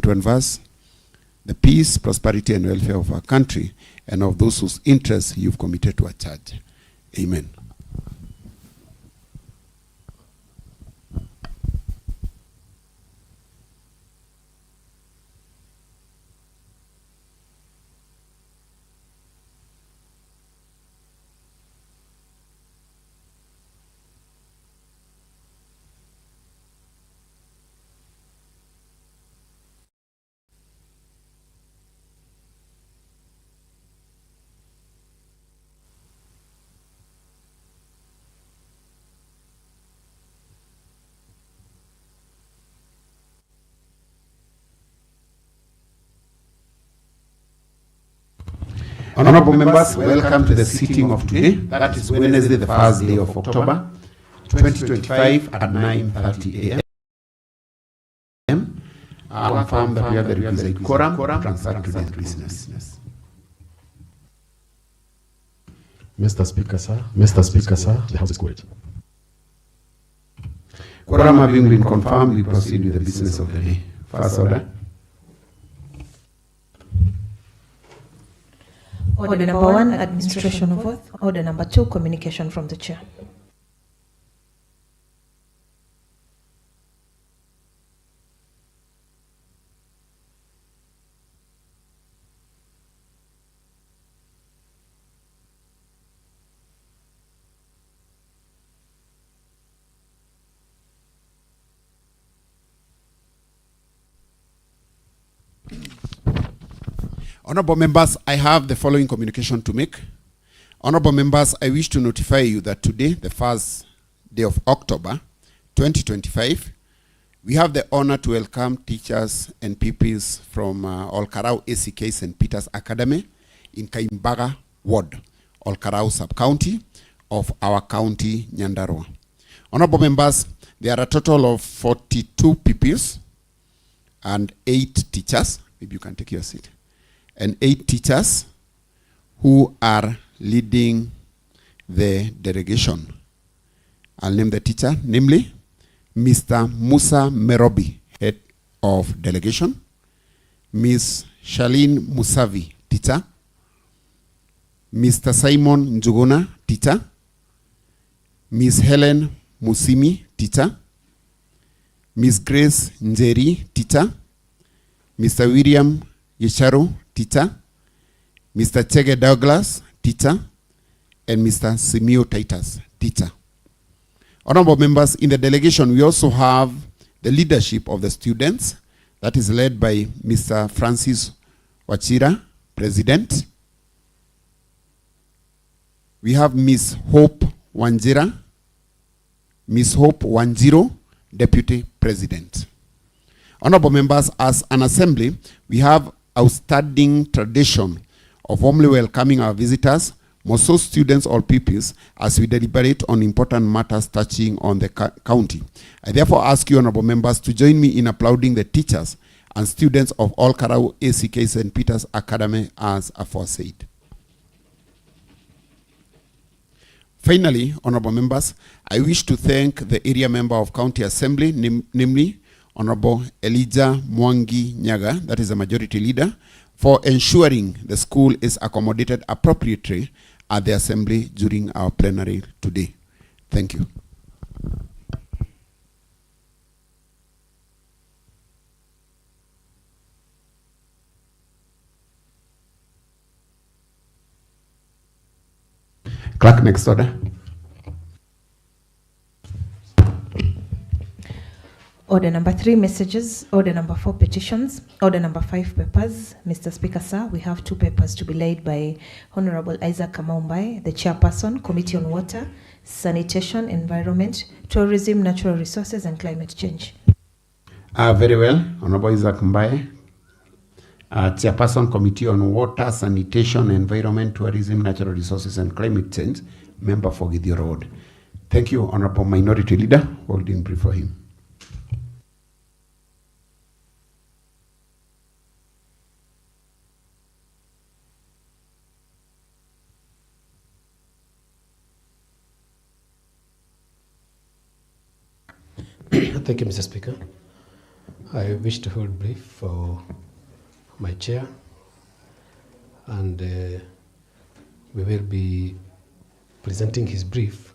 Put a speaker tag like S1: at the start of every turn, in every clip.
S1: to advance the peace, prosperity, and welfare of our country and of those whose interests you've committed to our charge. Amen. Honorable members, welcome to the sitting of today. That is Wednesday, the first day of October, 2025 at 9:30 a.m. I confirm that we have the requisite quorum to transact today's business.
S2: Mr. Speaker, sir, the House is quorate.
S1: Quorum having been confirmed, we proceed with the business of the day. First order.
S3: Order number 1, administration of oath. Order number 2, communication from the chair.
S1: Honorable members, I have the following communication to make. Honorable members, I wish to notify you that today, the first day of October 2025, we have the honor to welcome teachers and pupils from Olkarau ACK St. Peter's Academy in Kaimbaga Ward, Olkarau Sub-County of our county, Nyandarua. Honorable members, there are a total of 42 pupils and 8 teachers. Maybe you can take your seat. And 8 teachers who are leading the delegation. I'll name the teacher, namely Mr. Musa Merobi, head of delegation, Ms. Shalin Musavi, teacher, Mr. Simon Njuguna, teacher, Ms. Helen Musimi, teacher, Ms. Grace Njeri, teacher, Mr. William Yesharu, teacher, Mr. Chege Douglas, teacher, and Mr. Simio Titus, teacher. Honorable members, in the delegation, we also have the leadership of the students, that is led by Mr. Francis Wachira, president. We have Ms. Hope Wanjira, Ms. Hope Wanjiro, deputy president. Honorable members, as an assembly, we have outstanding tradition of warmly welcoming our visitors, more so students or pupils, as we deliberate on important matters touching on the county. I therefore ask you, honorable members, to join me in applauding the teachers and students of Olkarau ACK St. Peter's Academy as aforesaid. Finally, honorable members, I wish to thank the area member of County Assembly, namely Honorable Elijah Mwangi Nyaga, that is a majority leader, for ensuring the school is accommodated appropriately at the assembly during our plenary today. Thank you. Clerk, next order.
S3: Order number 3, messages. Order number 4, petitions. Order number 5, papers. Mr. Speaker, sir, we have 2 papers to be laid by Honorable Isaac Kamau, the chairperson, Committee on Water, Sanitation, Environment, Tourism, Natural Resources, and Climate Change.
S1: Very well, Honorable Isaac Mbaye, chairperson, Committee on Water, Sanitation, Environment, Tourism, Natural Resources, and Climate Change, member for Gideon Road. Thank you, Honorable Minority Leader, holding brief for him.
S2: Thank you, Mr. Speaker. I wish to hold brief for my chair, and we will be presenting his brief,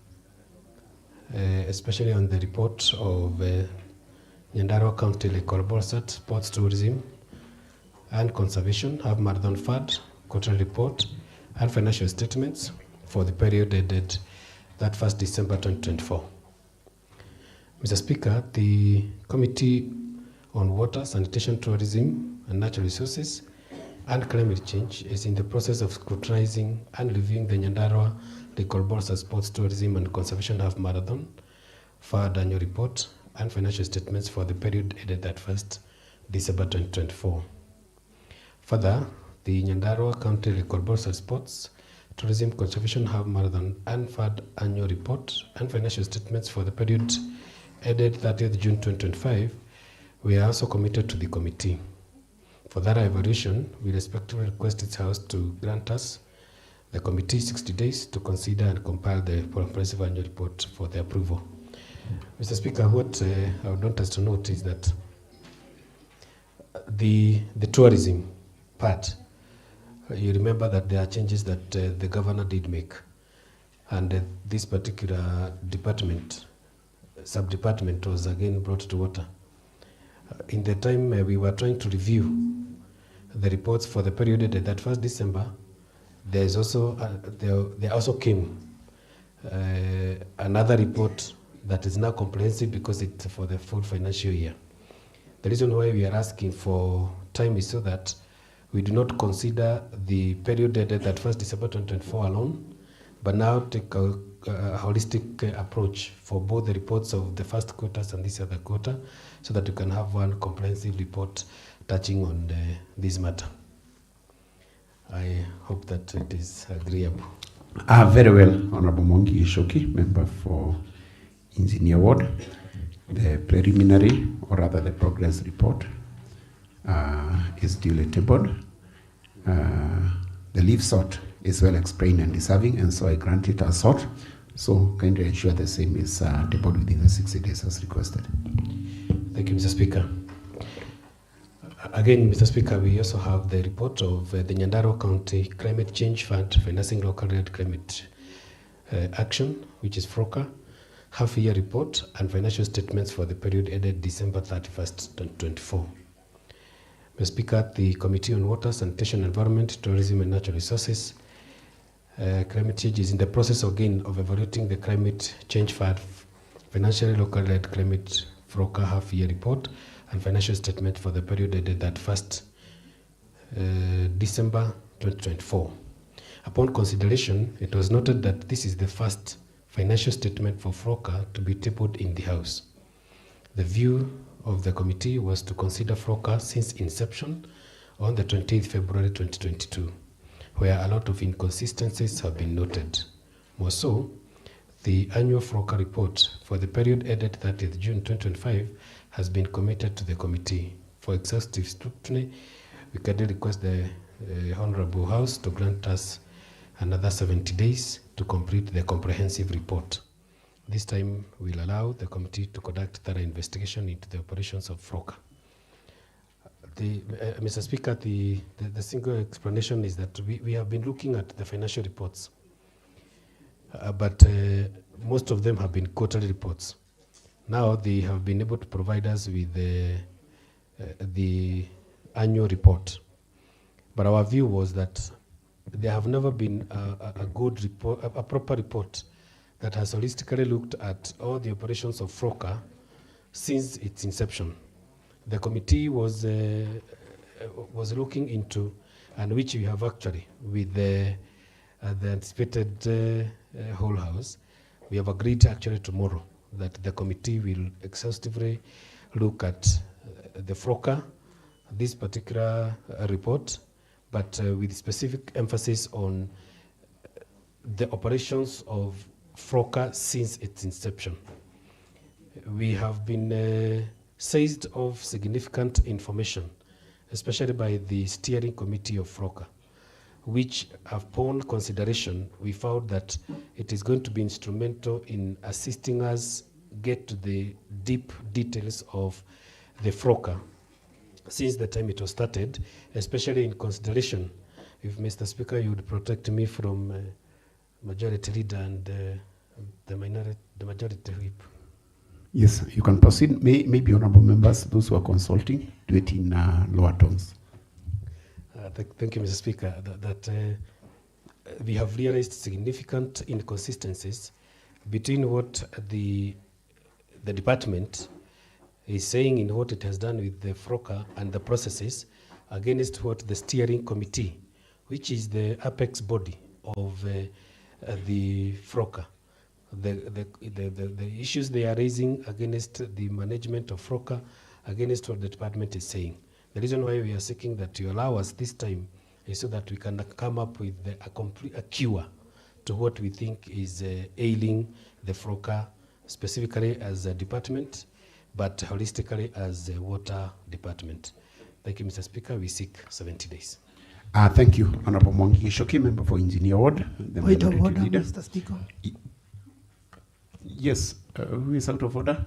S2: especially on the report of Nyandarua County Local Borsat, Sports Tourism and Conservation, have Marathon Fund, quarterly report, and financial statements for the period ended that 1st December 2024. Mr. Speaker, the Committee on Water, Sanitation, Tourism and Natural Resources and Climate Change is in the process of scrutinizing and reviewing the Nyandarua Local Borsat, Sports Tourism and Conservation Half Marathon Fund annual report and financial statements for the period ended that 1st December 2024. Further, the Nyandarua County Local Borsat Sports Tourism Conservation Hub Marathon and Fund annual report and financial statements for the period ended 30th June 2025 were also committed to the committee. For that evaluation, we respectfully request its House to grant us, the committee, 60 days to consider and compile the comprehensive annual report for the approval. Mr. Speaker, what I would want us to note is that the tourism part, you remember that there are changes that the governor did make, and this particular department, sub-department, was again brought to order. In the time we were trying to review the reports for the period at that 1st December, there also came another report that is now comprehensive because it's for the full financial year. The reason why we are asking for time is so that we do not consider the period ended at 1st December 2024 alone, but now take a holistic approach for both the reports of the first quarters and this other quarter, so that you can have one comprehensive report touching on this matter. I hope that it is agreeable.
S1: Very well, Honorable Mongi Ishoki, member for Engineer Ward. The preliminary, or rather the progress report, is duly tabled. The leave sought is well explained and deserving, and so I grant it as sought. So kindly ensure the same is tabled within the 60 days as requested.
S2: Thank you, Mr. Speaker. Again, Mr. Speaker, we also have the report of the Nyandarua County Climate Change Fund financing local-led climate action, which is FROCA, half-year report and financial statements for the period ended December 31st, 2024. Mr. Speaker, the Committee on Water, Sanitation, Environment, Tourism and Natural Resources, Climate Change is in the process again of evaluating the Climate Change Fund financially local-led climate FROCA half-year report and financial statement for the period ended that 1st December 2024. Upon consideration, it was noted that this is the first financial statement for FROCA to be tabled in the House. The view of the committee was to consider FROCA since inception on the 20th February 2022, where a lot of inconsistencies have been noted. More so, the annual FROCA report for the period ended 30th June 2025 has been committed to the committee. For exhaustive scrutiny, we kindly request the Honorable House to grant us another 70 days to complete the comprehensive report. This time will allow the committee to conduct thorough investigation into the operations of FROCA. Mr. Speaker, the single explanation is that we have been looking at the financial reports, but most of them have been quarterly reports. Now they have been able to provide us with the annual report. But our view was that there have never been a good report, a proper report that has holistically looked at all the operations of FROCA since its inception. The committee was looking into, and which we have actually, with the anticipated whole house, we have agreed actually tomorrow that the committee will exhaustively look at the FROCA, this particular report, but with specific emphasis on the operations of FROCA since its inception. We have been seized of significant information, especially by the steering committee of FROCA, which upon consideration, we found that it is going to be instrumental in assisting us get to the deep details of the FROCA since the time it was started, especially in consideration, if Mr. Speaker, you would protect me from majority leader and the majority whip.
S1: Yes, you can proceed. Maybe honorable members, those who are consulting, do it in lower tones.
S2: Thank you, Mr. Speaker. We have realized significant inconsistencies between what the department is saying in what it has done with the FROCA and the processes against what the steering committee, which is the apex body of the FROCA, the issues they are raising against the management of FROCA, against what the department is saying. The reason why we are seeking that you allow us this time is so that we can come up with a cure to what we think is ailing the FROCA, specifically as a department, but holistically as a water department. Thank you, Mr. Speaker. We seek 70 days.
S1: Thank you, Honorable Mwangi Shoki, member for Engineer Ward.
S4: Point of order, Mr. Speaker.
S1: Yes, who is out of order?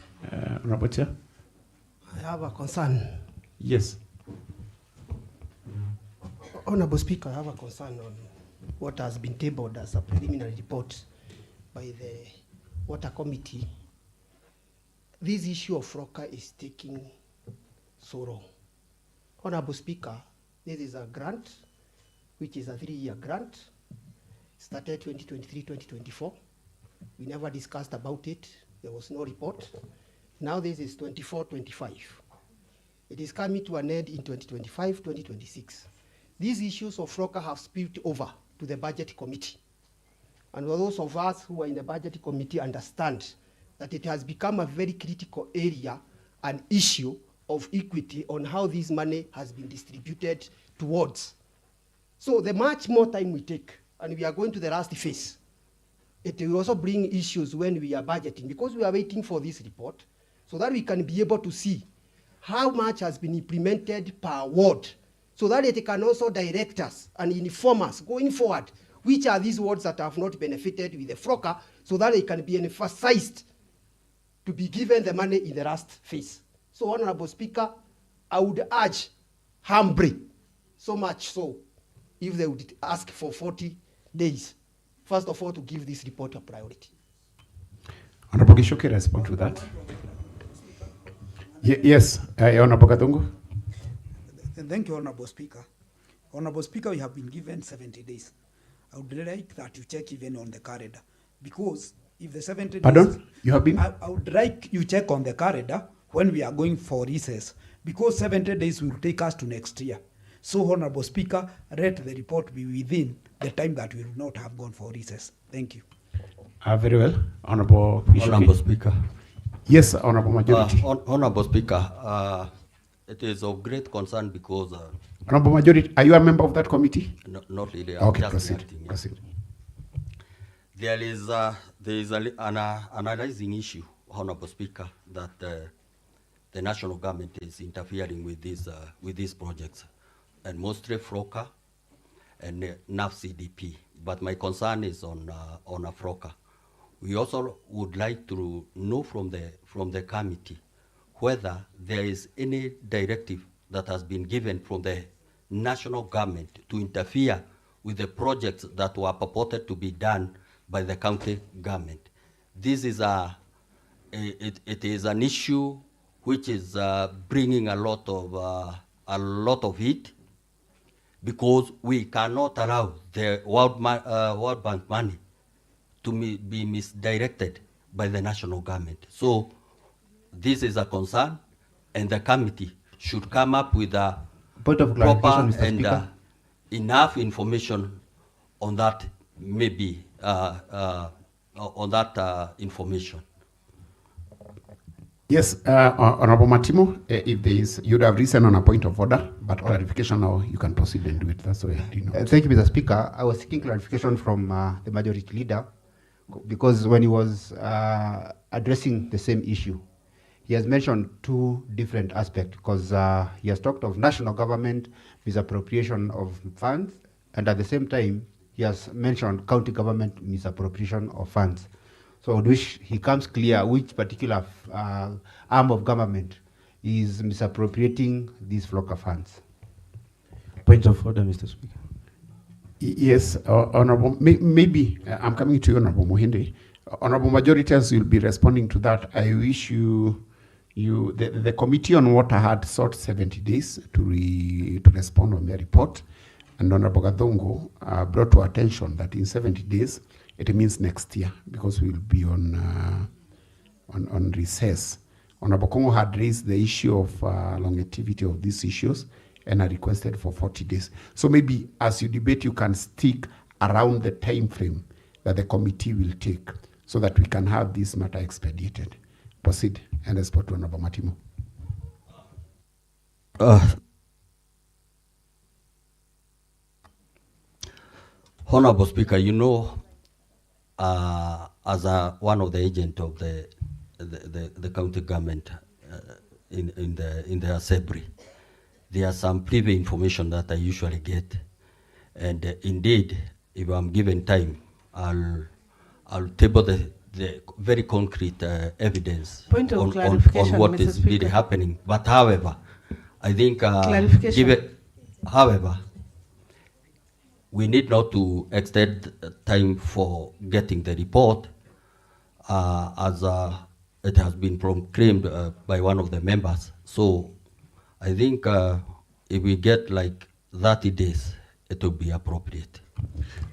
S1: Honorable Chair.
S4: I have a concern.
S1: Yes.
S4: Honorable Speaker, I have a concern on what has been tabled as a preliminary report by the Water Committee. This issue of FROCA is taking so long. Honorable Speaker, this is a grant, which is a 3-year grant. Started 2023-2024. We never discussed about it. There was no report. Now this is 24-25. It is coming to an end in 2025-2026. These issues of FROCA have spilled over to the Budget Committee. And those of us who are in the Budget Committee understand that it has become a very critical area, an issue of equity on how this money has been distributed towards. So the much more time we take, and we are going to the last phase, it will also bring issues when we are budgeting, because we are waiting for this report so that we can be able to see how much has been implemented per ward, so that it can also direct us and inform us going forward which are these wards that have not benefited with the FROCA, so that it can be emphasized to be given the money in the last phase. So, Honorable Speaker, I would urge humbly, so much so, if they would ask for 40 days, first of all, to give this report a priority.
S1: Honorable Gishoke, respond to that. Yes, Honorable Katungu.
S5: Thank you, Honorable Speaker. Honorable Speaker, we have been given 70 days. I would like that you check even on the calendar, because if the 70
S1: Pardon?
S5: days...
S1: You have been?
S5: I would like you check on the calendar when we are going for recess, because 70 days will take us to next year. So, Honorable Speaker, let the report be within the time that we will not have gone for recess. Thank you.
S1: Very well. Honorable Gishoke.
S6: Honorable Speaker.
S1: Yes, Honorable Majority.
S6: Honorable Speaker, it is of great concern because...
S1: Honorable Majority, are you a member of that committee?
S6: No, not really.
S1: Okay,
S6: just
S1: proceed.
S6: reacting, yeah.
S1: Proceed.
S6: There is an analyzing issue, Honorable Speaker, that the national government is interfering with these projects, and mostly FROCA and NAF-CDP. But my concern is on a FROCA. We also would like to know from the committee whether there is any directive that has been given from the national government to interfere with the projects that were purported to be done by the county government. This is it is an issue which is bringing a lot of heat, because we cannot allow the World Bank money to be misdirected by the national government. So this is a concern, and the committee should come up with a
S7: point of
S6: proper
S7: Mr.
S6: and
S7: Speaker.
S6: Enough information on that, maybe on that information.
S1: Yes, Honorable Matimo, if there is, you'd have risen on a point of order, but clarification now, you can proceed and do it. That's why you know.
S7: Thank you, Mr. Speaker. I was seeking clarification from the majority leader, because when he was addressing the same issue, he has mentioned two different aspects, because he has talked of national government misappropriation of funds, and at the same time, he has mentioned county government misappropriation of funds. So I wish he comes clear which particular arm of government is misappropriating these FLOCA funds.
S8: Point of order, Mr. Speaker.
S1: Yes, Honorable, maybe I'm coming to you, Honorable Mohinde. Honorable Majoritors will be responding to that. I wish the Committee on Water had sought 70 days to respond on their report, and Honorable Gadongo brought to attention that in 70 days, it means next year, because we will be on recess. Honorable Kongo had raised the issue of longevity of these issues, and I requested for 40 days. So maybe as you debate, you can stick around the time frame that the committee will take so that we can have this matter expedited. Proceed, and respond to Honorable Matimo.
S6: Honorable Speaker, you know, as one of the agents of the county government in the assembly, there are some private information that I usually get, and indeed, if I'm given time, I'll table the very concrete evidence
S9: Point of
S6: on
S9: clarification,
S6: what
S9: Mr.
S6: is
S9: Speaker.
S6: really happening. But however, I think however, we need not to extend time for getting the report, as it has been proclaimed by one of the members. So I think if we get like 30 days, it will be appropriate.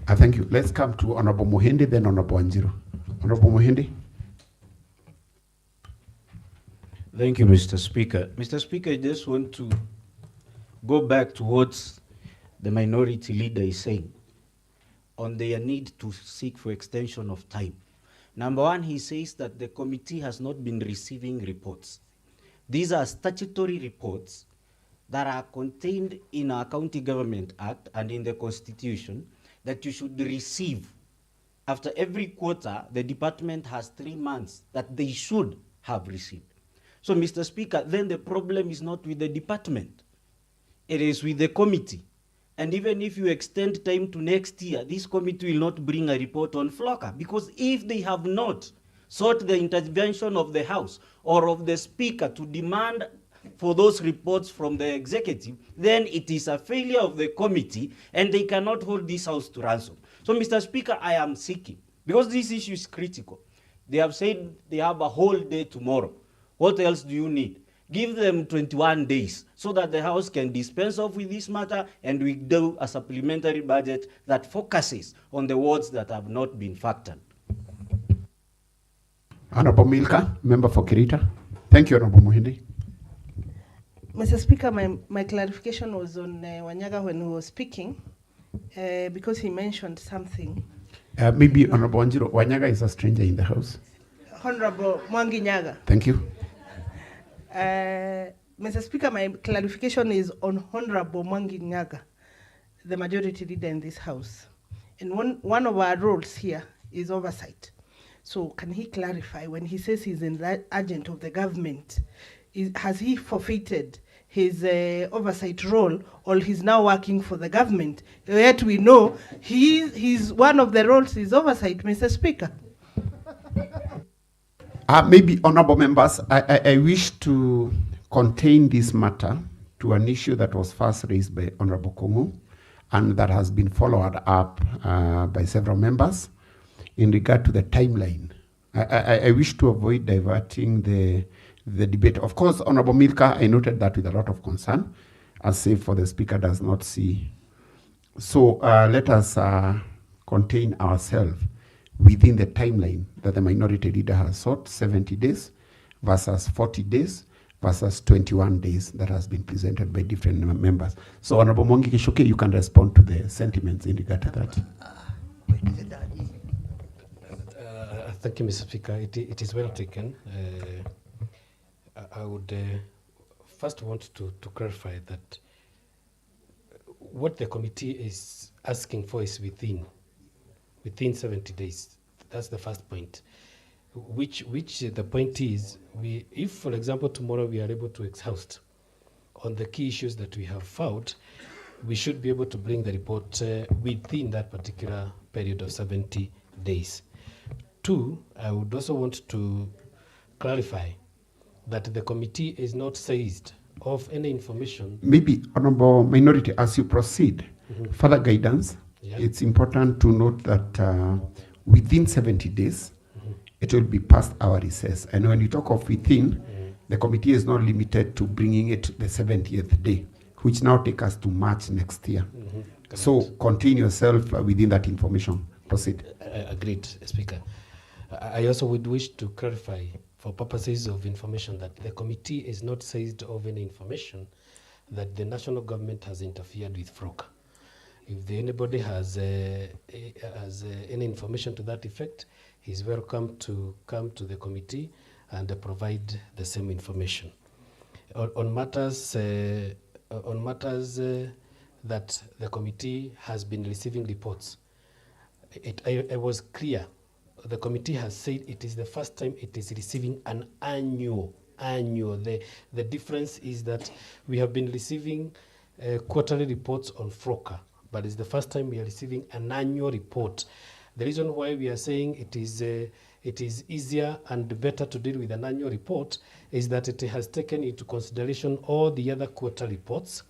S1: Thank you. Let's come to Honorable Mohinde, then Honorable Anjiro. Honorable Mohinde.
S8: Thank you, Mr. Speaker. Mr. Speaker, I just want to go back to what the minority leader is saying on their need to seek for extension of time. Number one, he says that the committee has not been receiving reports. These are statutory reports that are contained in our County Government Act and in the Constitution that you should receive. After every quarter, the department has 3 months that they should have received. So, Mr. Speaker, then the problem is not with the department. It is with the committee. And even if you extend time to next year, this committee will not bring a report on FLOCA, because if they have not sought the intervention of the House or of the Speaker to demand for those reports from the executive, then it is a failure of the committee and they cannot hold this House to ransom. So, Mr. Speaker, I am seeking, because this issue is critical. They have said they have a whole day tomorrow. What else do you need? Give them 21 days so that the House can dispense off with this matter and we do a supplementary budget that focuses on the wards that have not been factored.
S1: Honorable Milka, member for Kirita. Thank you, Honorable Mohinde.
S9: Mr. Speaker, my clarification was on Wanyaga when he was speaking, because he mentioned something.
S1: Maybe Honorable Anjiro, Wanyaga is a stranger in the House.
S9: Honorable Mwangi Nyaga.
S1: Thank you.
S9: Mr. Speaker, my clarification is on Honorable Mwangi Nyaga, the majority leader in this House. And one of our roles here is oversight. So can he clarify, when he says he's an agent of the government, has he forfeited his oversight role, or he's now working for the government? Yet we know he's one of the roles is oversight, Mr. Speaker.
S1: Maybe, honorable members, I wish to contain this matter to an issue that was first raised by Honorable Kongo and that has been followed up by several members in regard to the timeline. I wish to avoid diverting the debate. Of course, Honorable Milka, I noted that with a lot of concern, as if for the Speaker does not see. So let us contain ourselves within the timeline that the minority leader has sought, 70 days versus 40 days versus 21 days that has been presented by different members. So Honorable Mwangi Kishoke, you can respond to the sentiments in regard to that.
S2: Thank you, Mr. Speaker. It is well taken. I would first want to clarify that what the committee is asking for is within 70 days. That's the first point. Which the point is, if, for example, tomorrow we are able to exhaust on the key issues that we have found, we should be able to bring the report within that particular period of 70 days. Two, I would also want to clarify that the committee is not seized of any information.
S1: Maybe, Honorable Minority, as you proceed, further guidance,
S2: Yeah.
S1: it's important to note that within 70 days, it will be past our recess. And when you talk of within, the committee is not limited to bringing it the 70th day, which now take us to March next year. So contain yourself within that information. Proceed.
S2: Agreed, Speaker. I also would wish to clarify, for purposes of information, that the committee is not seized of any information that the national government has interfered with FROCA. If anybody has any information to that effect, he's welcome to come to the committee and provide the same information. On matters that the committee has been receiving reports, I was clear. The committee has said it is the first time it is receiving an annual. The difference is that we have been receiving quarterly reports on FROCA, but it's the first time we are receiving an annual report. The reason why we are saying it is easier and better to deal with an annual report is that it has taken into consideration all the other quarterly reports,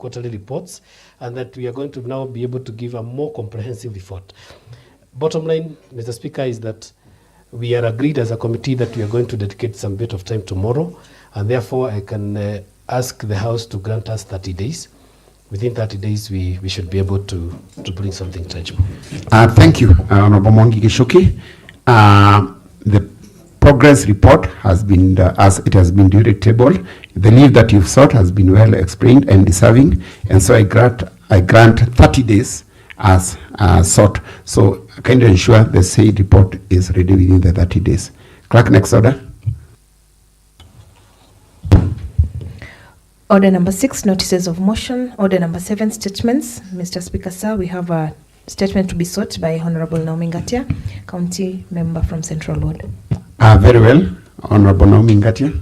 S2: and that we are going to now be able to give a more comprehensive report. Bottom line, Mr. Speaker, is that we are agreed as a committee that we are going to dedicate some bit of time tomorrow, and therefore I can ask the House to grant us 30 days. Within 30 days, we should be able to bring something tangible.
S1: Thank you, Honorable Mwangi Gishuki. The progress report has been, as it has been duly tabled, the leave that you've sought has been well explained and deserving, and so I grant 30 days as sought. So kindly ensure the said report is ready within the 30 days. Clerk, next order.
S3: Order number 6, notices of motion. Order number 7, statements. Mr. Speaker, sir, we have a statement to be sought by Honorable Naomi Ngatia, County Member from Central Ward.
S1: Very well, Honorable Naomi Ngatia.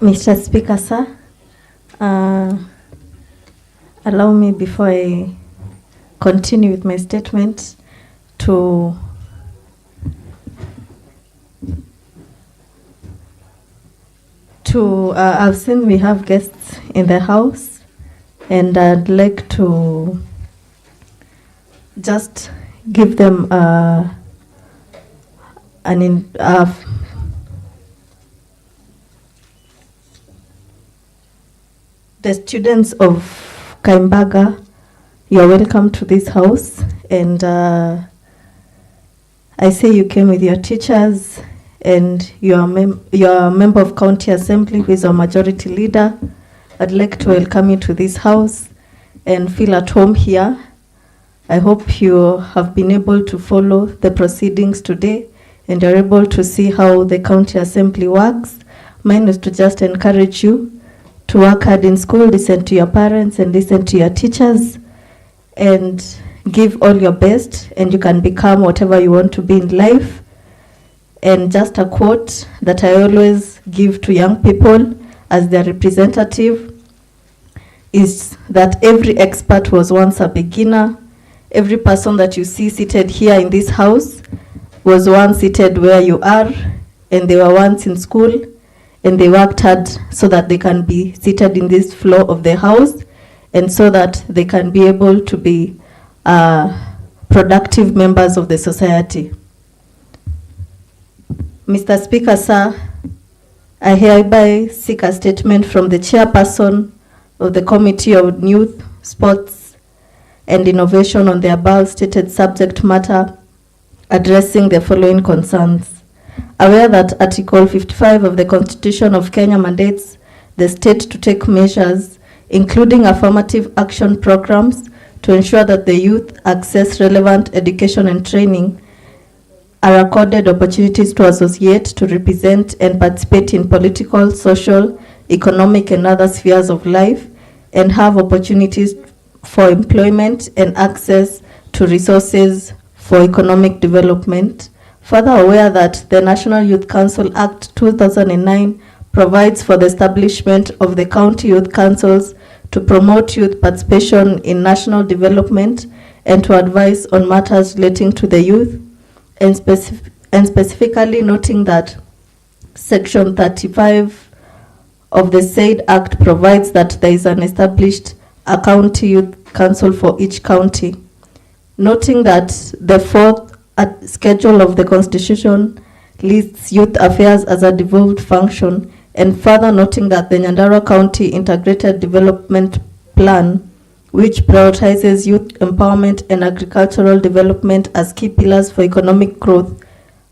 S10: Mr. Speaker, sir, allow me, before I continue with my statement, to I've seen we have guests in the house, and I'd like to just give them the students of Kaimbaga, you're welcome to this house, and I say you came with your teachers, and you're a member of County Assembly who is our majority leader. I'd like to welcome you to this house and feel at home here. I hope you have been able to follow the proceedings today and are able to see how the County Assembly works. Mine is to just encourage you to work hard in school, listen to your parents and listen to your teachers, and give all your best, and you can become whatever you want to be in life. And just a quote that I always give to young people as their representative is that every expert was once a beginner. Every person that you see seated here in this house was once seated where you are, and they were once in school, and they worked hard so that they can be seated in this floor of the house, and so that they can be able to be productive members of the society. Mr. Speaker, sir, I hereby seek a statement from the chairperson of the Committee of Youth, Sports and Innovation on the above stated subject matter, addressing the following concerns. aware that Article 55 of the Constitution of Kenya mandates the state to take measures, including affirmative action programs, to ensure that the youth access relevant education and training, are accorded opportunities to associate, to represent, and participate in political, social, economic, and other spheres of life, and have opportunities for employment and access to resources for economic development. Further aware that the National Youth Council Act 2009 provides for the establishment of the county youth councils to promote youth participation in national development and to advise on matters relating to the youth, and specifically noting that Section 35 of the said Act provides that there is an established a county youth council for each county. Noting that the fourth schedule of the Constitution lists youth affairs as a devolved function, and further noting that the Nyandarua County Integrated Development Plan, which prioritizes youth empowerment and agricultural development as key pillars for economic growth,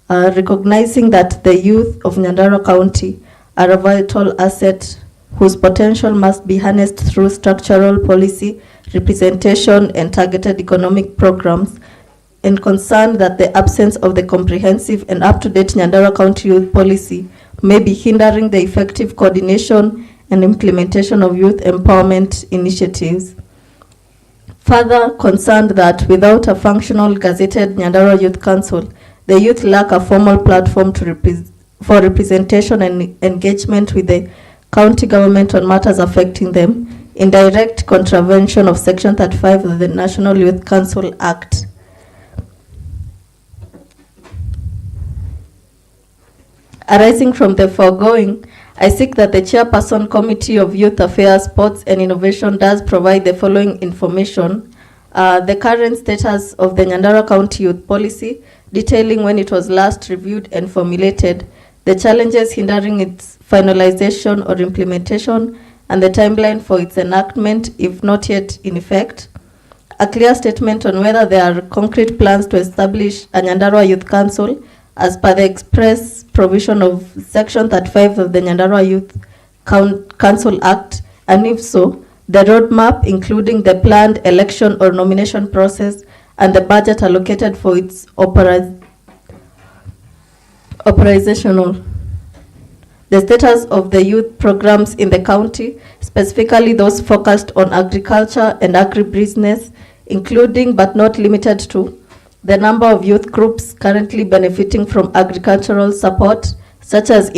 S10: recognizing that the youth of Nyandarua County are a vital asset whose potential must be harnessed through structural policy, representation, and targeted economic programs, and concerned that the absence of the comprehensive and up-to-date Nyandarua County Youth Policy may be hindering the effective coordination and implementation of youth empowerment initiatives. Further concerned that without a functional gazetted Nyandarua Youth Council, the youth lack a formal platform for representation and engagement with the county government on matters affecting them, in direct contravention of Section 35 of the National Youth Council Act. Arising from the foregoing, I seek that the Chairperson Committee of Youth Affairs, Sports and Innovation does provide the following information. The current status of the Nyandarua County Youth Policy, detailing when it was last reviewed and formulated, the challenges hindering its finalization or implementation, and the timeline for its enactment, if not yet in effect. A clear statement on whether there are concrete plans to establish a Nyandarua Youth Council as per the express provision of Section 35 of the Nyandarua Youth Council Act, and if so, the roadmap, including the planned election or nomination process and the budget allocated for its operational. The status of the youth programs in the county, specifically those focused on agriculture and agribusiness, including but not limited to the number of youth groups currently benefiting from agricultural support, such as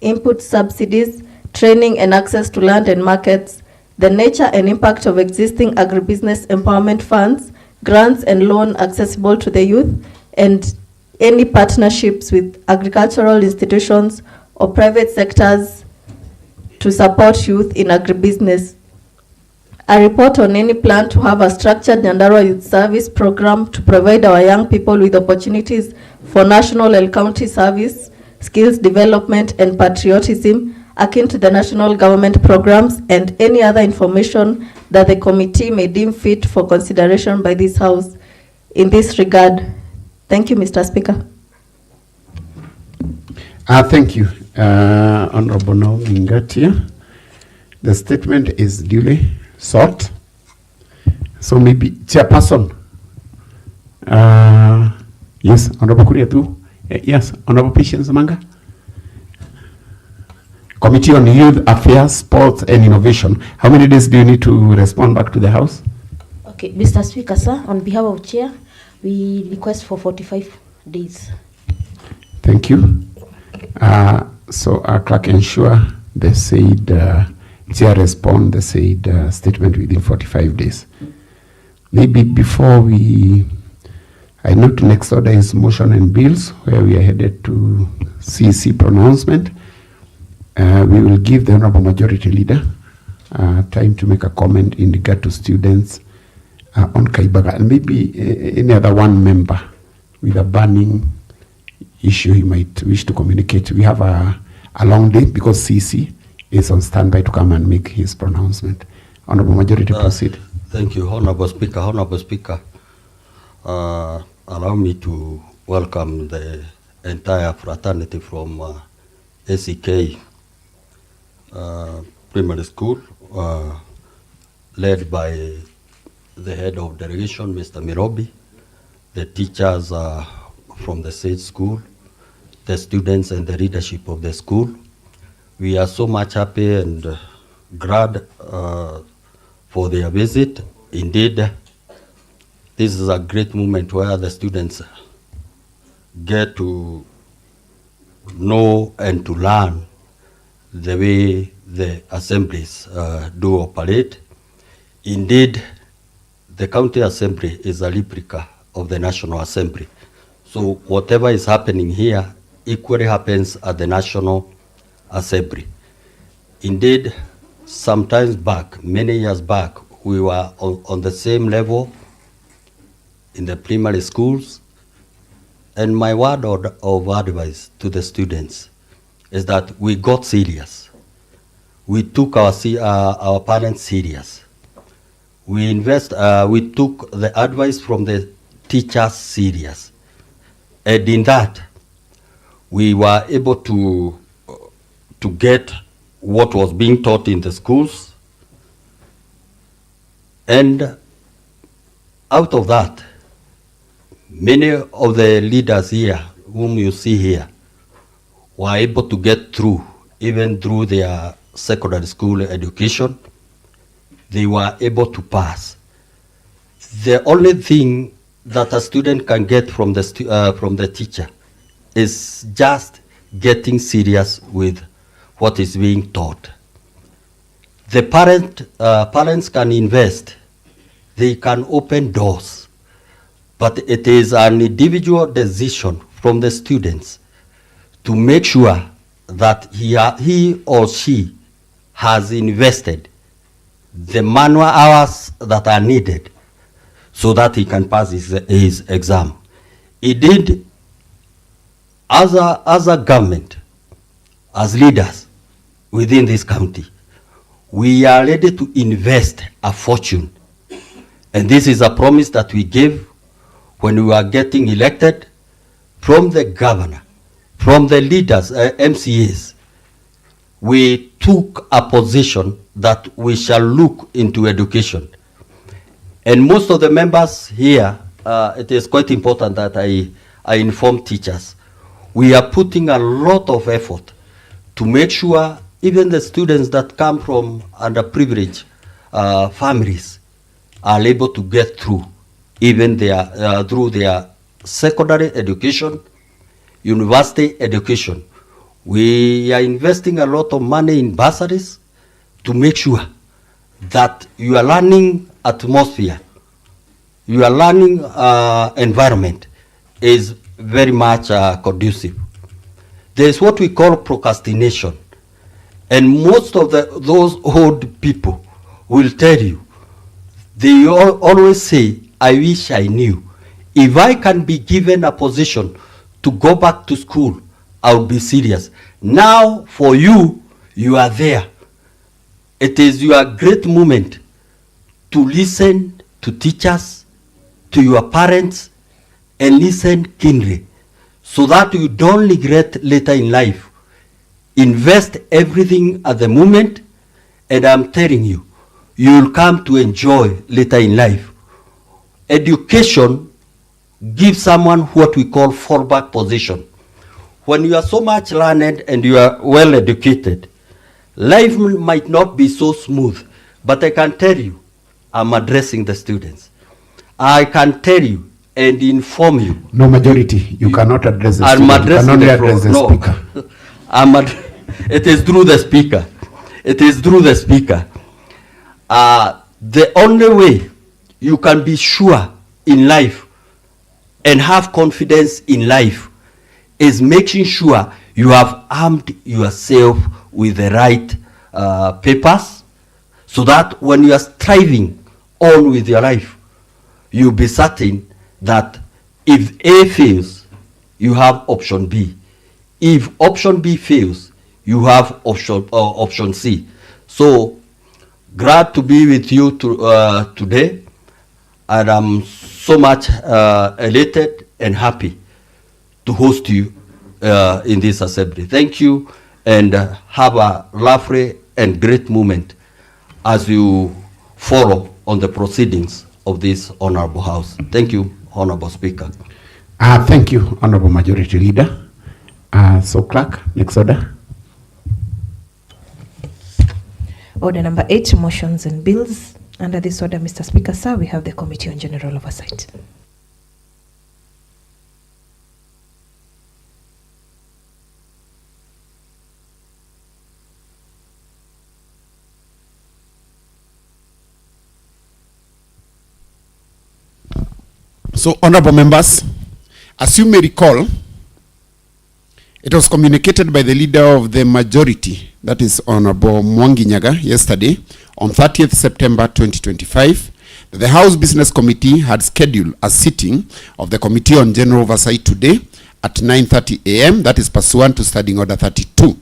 S10: input subsidies, training and access to land and markets, the nature and impact of existing agribusiness empowerment funds, grants and loan accessible to the youth, and any partnerships with agricultural institutions or private sectors to support youth in agribusiness. A report on any plan to have a structured Nyandarua Youth Service program to provide our young people with opportunities for national and county service, skills development, and patriotism akin to the national government programs, and any other information that the committee may deem fit for consideration by this House in this regard. Thank you, Mr. Speaker.
S1: Thank you, Honorable Naomi Ngatia. The statement is duly sought. So maybe Chairperson. Yes, Honorable Kuriatu. Yes, Honorable Patience Manga. Committee on Youth Affairs, Sports and Innovation. How many days do you need to respond back to the House?
S11: Okay, Mr. Speaker, sir, on behalf of Chair, we request for 45 days.
S1: Thank you. So our clerk ensure the said Chair respond the said statement within 45 days. Maybe before I note next order is motion and bills, where we are headed to CC pronouncement. We will give the Honorable Majority Leader time to make a comment in regard to students on Kaibaga, and maybe any other one member with a burning issue he might wish to communicate. We have a long day because CC is on standby to come and make his pronouncement. Honorable Majority, proceed.
S6: Thank you, Honorable Speaker. Honorable Speaker, allow me to welcome the entire fraternity from ACK Primary School, led by the head of delegation, Mr. Mirobi, the teachers from the state school, the students and the leadership of the school. We are so much happy and glad for their visit. Indeed, this is a great moment where the students get to know and to learn the way the assemblies do operate. Indeed, the county assembly is a replica of the National Assembly. So whatever is happening here equally happens at the National Assembly. Indeed, sometimes back, many years back, we were on the same level in the primary schools. And my word of advice to the students is that we got serious. We took our parents serious. We took the advice from the teachers serious. And in that, we were able to get what was being taught in the schools. And out of that, many of the leaders here, whom you see here, were able to get through, even through their secondary school education. They were able to pass. The only thing that a student can get from the teacher is just getting serious with what is being taught. The parents can invest, they can open doors, but it is an individual decision from the students to make sure that he or she has invested the manual hours that are needed so that he can pass his exam. Indeed, as a government, as leaders within this county, we are ready to invest a fortune. And this is a promise that we gave when we were getting elected from the governor, from the leaders, MCAs. We took a position that we shall look into education. And most of the members here, it is quite important that I inform teachers. We are putting a lot of effort to make sure even the students that come from underprivileged families are able to get through, even through their secondary education, university education. We are investing a lot of money in bursaries to make sure that your learning atmosphere, your learning environment is very much conducive. There is what we call procrastination. And most of those old people will tell you, they always say, I wish I knew. If I can be given a position to go back to school, I'll be serious. Now, for you, you are there. It is your great moment to listen to teachers, to your parents, and listen keenly, so that you don't regret later in life. Invest everything at the moment, and I'm telling you, you'll come to enjoy later in life. Education gives someone what we call fallback position. When you are so much learned and you are well educated, life might not be so smooth, but I can tell you, I'm addressing the students. I can tell you and inform you.
S1: No, majority, you cannot address the
S6: I'm
S1: student.
S6: addressing
S1: you can only
S6: the
S1: address the
S6: no.
S1: speaker.
S6: It is through the speaker. It is through the speaker. The only way you can be sure in life and have confidence in life is making sure you have armed yourself with the right papers, so that when you are striving on with your life, you'll be certain that if A fails, you have option B. If option B fails, you have option C. So glad to be with you today, and I'm so much elated and happy to host you in this assembly. Thank you, and have a lovely and great moment as you follow on the proceedings of this honorable house. Thank you, Honorable Speaker.
S1: Thank you, Honorable Majority Leader. So clerk, next order.
S3: Order number 8, motions and bills. Under this order, Mr. Speaker, sir, we have the Committee on General Oversight.
S1: So, honorable members, as you may recall, it was communicated by the leader of the majority, that is Honorable Mwangi Nyaga, yesterday, on 30th September 2025, that the House Business Committee had scheduled a sitting of the Committee on General Oversight today at 9:30 a.m., that is pursuant to Standing Order 32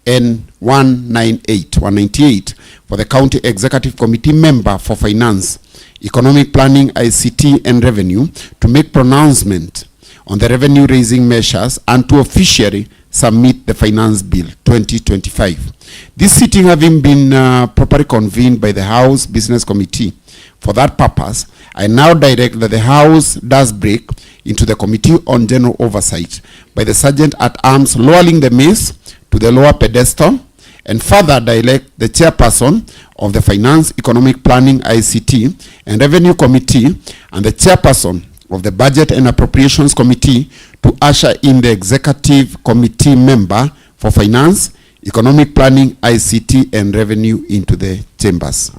S1: and 198 for the County Executive Committee member for Finance, Economic Planning, ICT and Revenue to make pronouncement on the revenue raising measures and to officially submit the Finance Bill 2025. This sitting having been properly convened by the House Business Committee for that purpose, I now direct that the House does break into the Committee on General Oversight by the Sergeant at Arms lowering the mace to the lower pedestal, and further direct the Chairperson of the Finance, Economic Planning, ICT and Revenue Committee and the Chairperson of the Budget and Appropriations Committee to usher in the Executive Committee member for Finance, Economic Planning, ICT and Revenue into the chambers.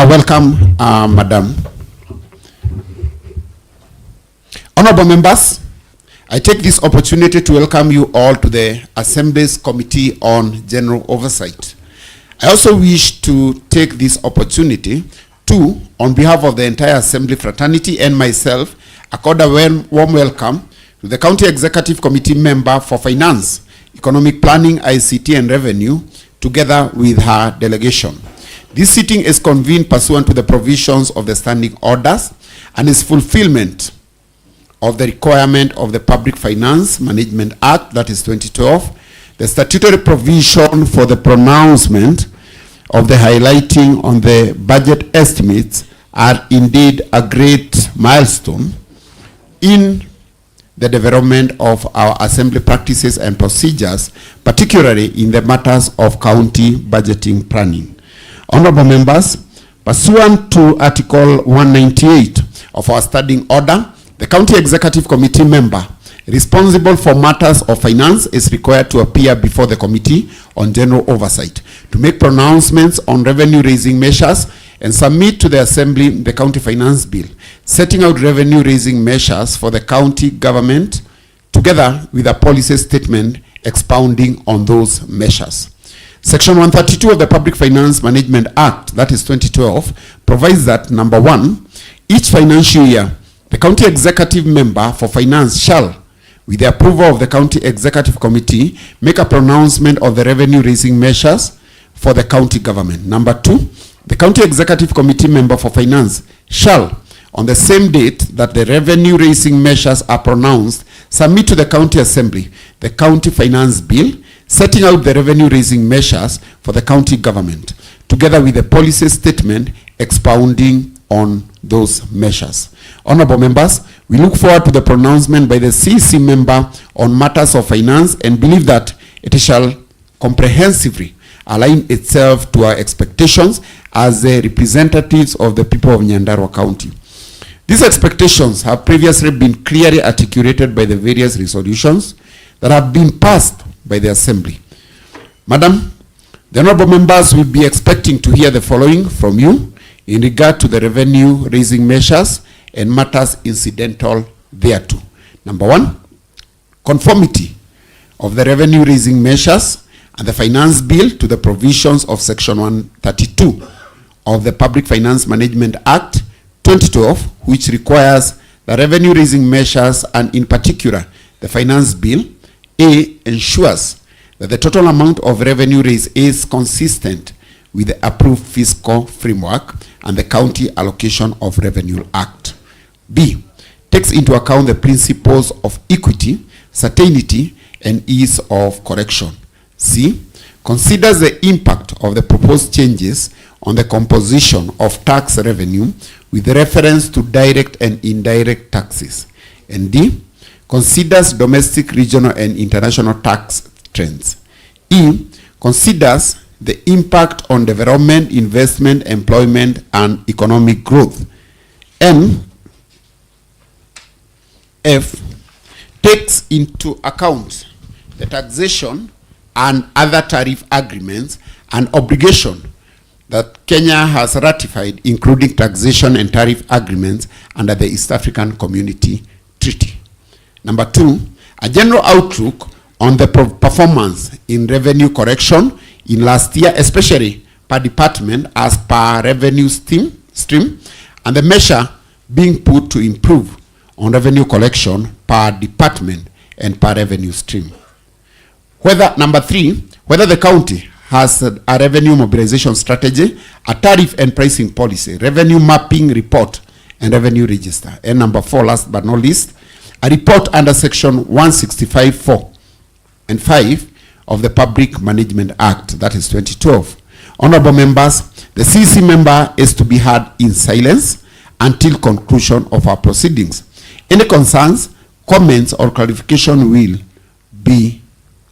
S1: Welcome, Madam. Honorable members, I take this opportunity to welcome you all to the Assembly's Committee on General Oversight. I also wish to take this opportunity to, on behalf of the entire Assembly fraternity and myself, accord a warm welcome to the County Executive Committee member for Finance, Economic Planning, ICT and Revenue, together with her delegation. This sitting is convened pursuant to the provisions of the standing orders and is fulfillment of the requirement of the Public Finance Management Act, that is 2012, the statutory provision for the pronouncement of the highlighting on the budget estimates are indeed a great milestone in the development of our assembly practices and procedures, particularly in the matters of county budgeting planning. Honorable members, pursuant to Article 198 of our standing order, the County Executive Committee member responsible for matters of finance is required to appear before the Committee on General Oversight to make pronouncements on revenue-raising measures and submit to the Assembly the County Finance Bill, setting out revenue-raising measures for the county government, together with a policy statement expounding on those measures. Section 132 of the Public Finance Management Act, that is 2012, provides that, number 1, each financial year, the County Executive Member for Finance shall, with the approval of the County Executive Committee, make a pronouncement of the revenue-raising measures for the county government. Number 2, the County Executive Committee Member for Finance shall, on the same date that the revenue-raising measures are pronounced, submit to the County Assembly the County Finance Bill, setting out the revenue-raising measures for the county government, together with a policy statement expounding on those measures. Honorable members, we look forward to the pronouncement by the CEC member on matters of finance and believe that it shall comprehensively align itself to our expectations as the representatives of the people of Nyandarua County. These expectations have previously been clearly articulated by the various resolutions that have been passed by the Assembly. Madam, The honorable members will be expecting to hear the following from you in regard to the revenue raising measures and matters incidental thereto. Number one, conformity of the revenue raising measures and the finance bill to the provisions of section 132 of the Public Finance Management Act 2012, which requires the revenue raising measures and in particular the finance bill A ensures that the total amount of revenue raised is consistent with the approved fiscal framework and the County Allocation of Revenue Act. B takes into account the principles of equity, certainty, and ease of correction. C considers the impact of the proposed changes on the composition of tax revenue with reference to direct and indirect taxes. And D considers domestic, regional, and international tax trends. E considers the impact on development, investment, employment, and economic growth. N F takes into account the taxation and other tariff agreements and obligation that Kenya has ratified, including taxation and tariff agreements under the East African Community Treaty. Number two, a general outlook on the performance in revenue correction in last year, especially per department as per revenue stream, and the measure being put to improve on revenue collection per department and per revenue stream. Number three, whether the county has a revenue mobilization strategy, a tariff and pricing policy, revenue mapping report, and revenue register. And number four, last but not least, a report under section 165(4) and 5 of the Public Management Act, that is 2012. Honorable members, the CC member is to be heard in silence until conclusion of our proceedings. Any concerns, comments, or clarification will be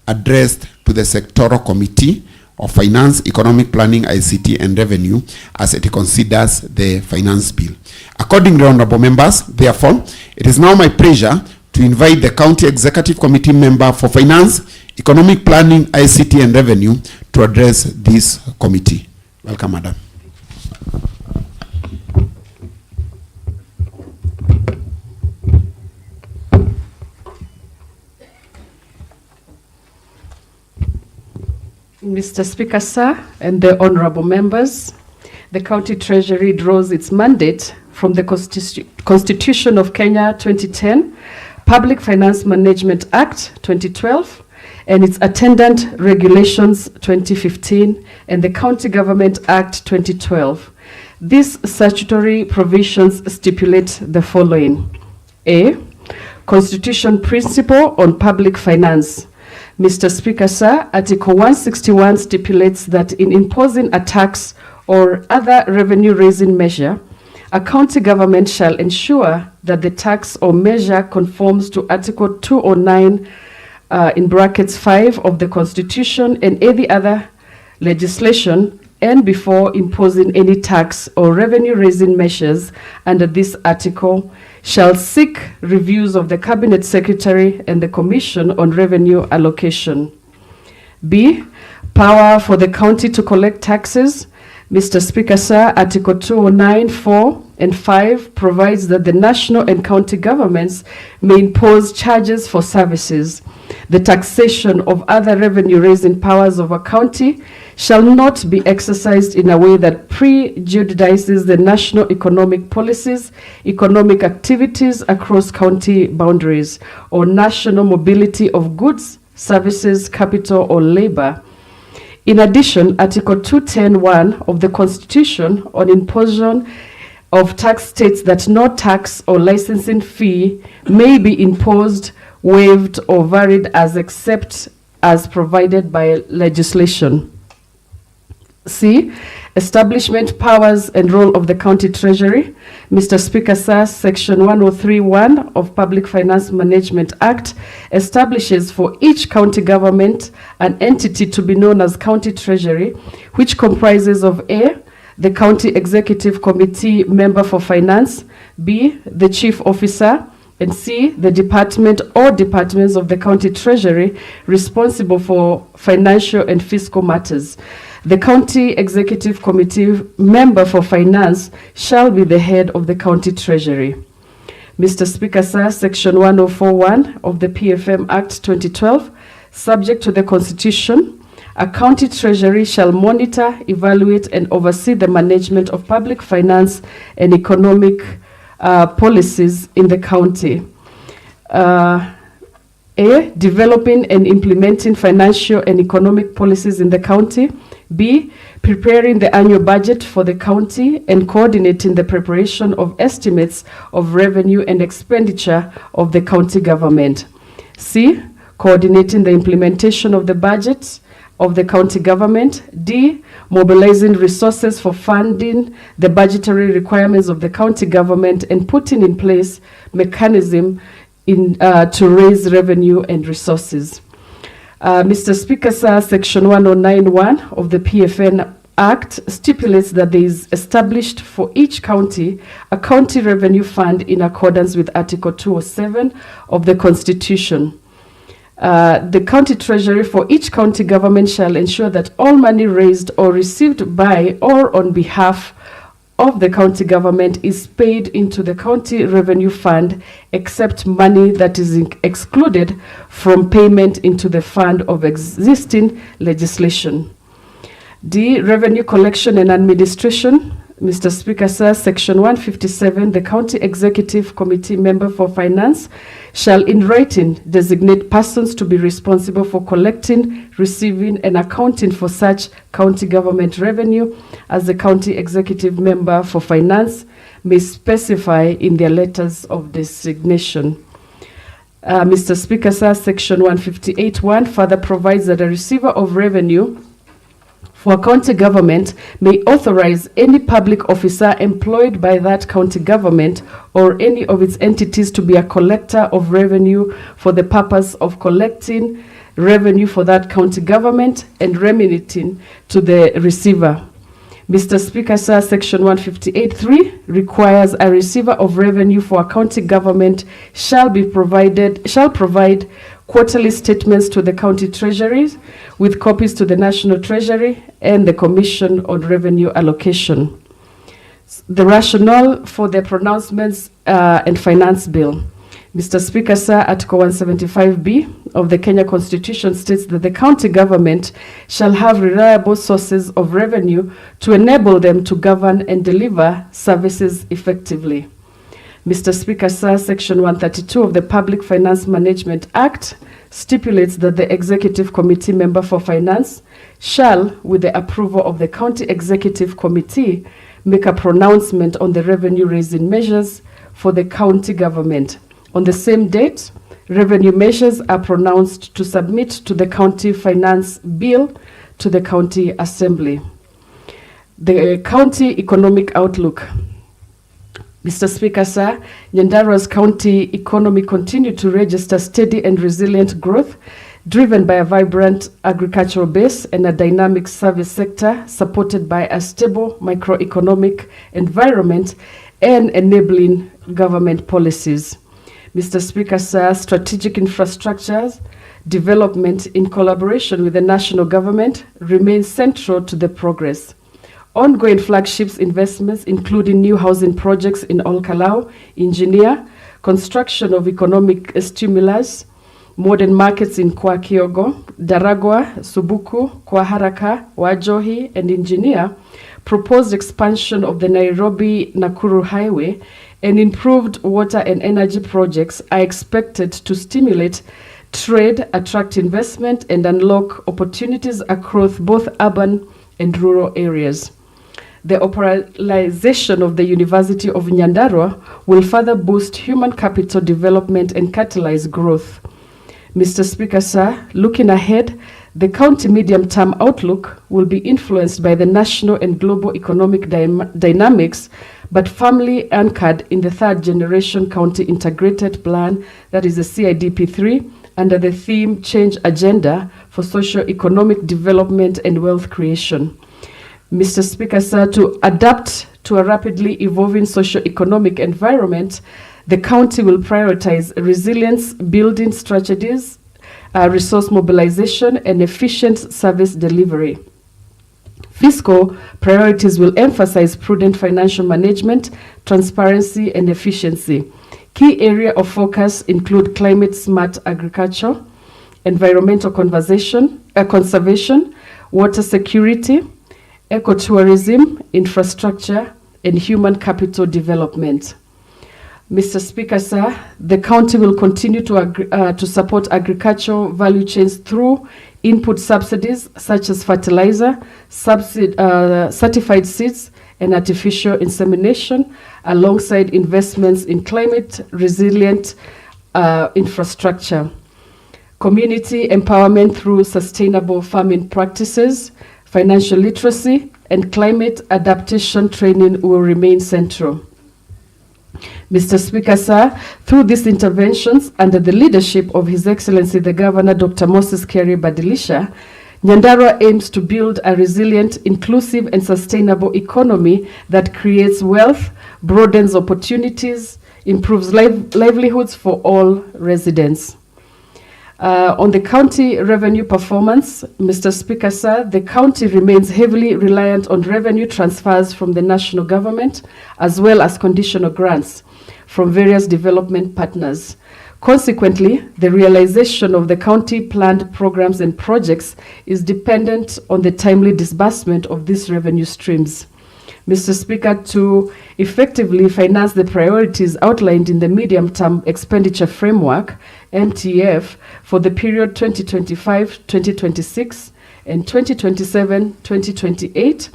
S1: addressed to the Sectoral Committee of Finance, Economic Planning, ICT, and Revenue as it considers the finance bill. Accordingly, honorable members, therefore, it is now my pleasure to invite the County Executive Committee member for Finance, Economic Planning, ICT, and Revenue to address this committee. Welcome, madam.
S12: Mr. Speaker, sir, and the honorable members, the County Treasury draws its mandate from the Constitution of Kenya 2010, Public Finance Management Act 2012, and its attendant regulations 2015, and the County Government Act 2012. These statutory provisions stipulate the following. A, Constitution Principle on Public Finance. Mr. Speaker, sir, Article 161 stipulates that in imposing a tax or other revenue-raising measure, a county government shall ensure that the tax or measure conforms to Article 209 in brackets 5 of the Constitution and any other legislation, and before imposing any tax or revenue-raising measures under this article, shall seek reviews of the Cabinet Secretary and the Commission on Revenue Allocation. B, power for the county to collect taxes. Mr. Speaker, sir, Article 209, 4 and 5 provides that the national and county governments may impose charges for services. The taxation of other revenue-raising powers of a county shall not be exercised in a way that prejudices the national economic policies, economic activities across county boundaries, or national mobility of goods, services, capital, or labor. In addition, Article 210(1) of the Constitution on imposition of tax states that no tax or licensing fee may be imposed, waived, or varied as except as provided by legislation. C, establishment powers and role of the County Treasury. Mr. Speaker, sir, Section 103(1) of Public Finance Management Act establishes for each county government an entity to be known as County Treasury, which comprises of A, the County Executive Committee member for Finance, B, the Chief Officer, and C, the department or departments of the County Treasury responsible for financial and fiscal matters. The County Executive Committee member for Finance shall be the head of the County Treasury. Mr. Speaker, sir, Section 1041 of the PFM Act 2012, subject to the Constitution, a county treasury shall monitor, evaluate, and oversee the management of public finance and economic policies in the county. A, developing and implementing financial and economic policies in the county. B, preparing the annual budget for the county and coordinating the preparation of estimates of revenue and expenditure of the county government. C, coordinating the implementation of the budget of the county government. D, mobilizing resources for funding the budgetary requirements of the county government and putting in place mechanism to raise revenue and resources. Mr. Speaker, sir, Section 1091 of the PFN Act stipulates that there is established for each county a county revenue fund in accordance with Article 207 of the Constitution. The county treasury for each county government shall ensure that all money raised or received by or on behalf of the county government is paid into the county revenue fund, except money that is excluded from payment into the fund of existing legislation. D, revenue collection and administration. Mr. Speaker, sir, Section 157, the County Executive Committee member for Finance shall in writing designate persons to be responsible for collecting, receiving, and accounting for such county government revenue as the County Executive member for Finance may specify in their letters of designation. Mr. Speaker, sir, Section 158(1) further provides that a receiver of revenue for a county government may authorize any public officer employed by that county government or any of its entities to be a collector of revenue for the purpose of collecting revenue for that county government and remitting to the receiver. Mr. Speaker, sir, Section 158(3) requires a receiver of revenue for a county government shall provide quarterly statements to the county treasuries with copies to the National Treasury and the Commission on Revenue Allocation. The rationale for the pronouncements and finance bill. Mr. Speaker, sir, Article 175B of the Kenya Constitution states that the county government shall have reliable sources of revenue to enable them to govern and deliver services effectively. Mr. Speaker, sir, Section 132 of the Public Finance Management Act stipulates that the Executive Committee member for Finance shall, with the approval of the County Executive Committee, make a pronouncement on the revenue-raising measures for the county government. On the same date, revenue measures are pronounced to submit to the County Finance Bill to the County Assembly. The County Economic Outlook. Mr. Speaker, sir, Nyandarua's county economy continued to register steady and resilient growth, driven by a vibrant agricultural base and a dynamic service sector supported by a stable microeconomic environment and enabling government policies. Mr. Speaker, sir, strategic infrastructures development in collaboration with the national government remains central to the progress. Ongoing flagships investments, including new housing projects in Olkalau, Engineer, construction of economic stimulus, modern markets in Kwakiogo, Daragwa, Subuku, Kwaharaka, Wajohi, and Engineer, proposed expansion of the Nairobi-Nakuru Highway, and improved water and energy projects are expected to stimulate trade, attract investment, and unlock opportunities across both urban and rural areas. The operationalization of the University of Nyandarua will further boost human capital development and catalyze growth. Mr. Speaker, sir, looking ahead, the county medium-term outlook will be influenced by the national and global economic dynamics, but firmly anchored in the third-generation county integrated plan, that is the CIDP3, under the theme Change Agenda for Socio-Economic Development and Wealth Creation. Mr. Speaker, sir, to adapt to a rapidly evolving socio-economic environment, the county will prioritize resilience building strategies, resource mobilization, and efficient service delivery. Fiscal priorities will emphasize prudent financial management, transparency, and efficiency. Key area of focus include climate-smart agriculture, environmental conservation, water security, ecotourism, infrastructure, and human capital development. Mr. Speaker, sir, the county will continue to support agricultural value chains through input subsidies such as fertilizer, certified seeds, and artificial insemination, alongside investments in climate-resilient infrastructure. Community empowerment through sustainable farming practices, financial literacy, and climate adaptation training will remain central. Mr. Speaker, sir, through these interventions, under the leadership of His Excellency the Governor, Dr. Moses Kerry Badilisha, Nyandarua aims to build a resilient, inclusive, and sustainable economy that creates wealth, broadens opportunities, improves livelihoods for all residents. On the county revenue performance, Mr. Speaker, sir, the county remains heavily reliant on revenue transfers from the national government, as well as conditional grants from various development partners. Consequently, the realization of the county planned programs and projects is dependent on the timely disbursement of these revenue streams. Mr. Speaker, to effectively finance the priorities outlined in the Medium-Term Expenditure Framework, MTF, for the period 2025-2026 and 2027-2028,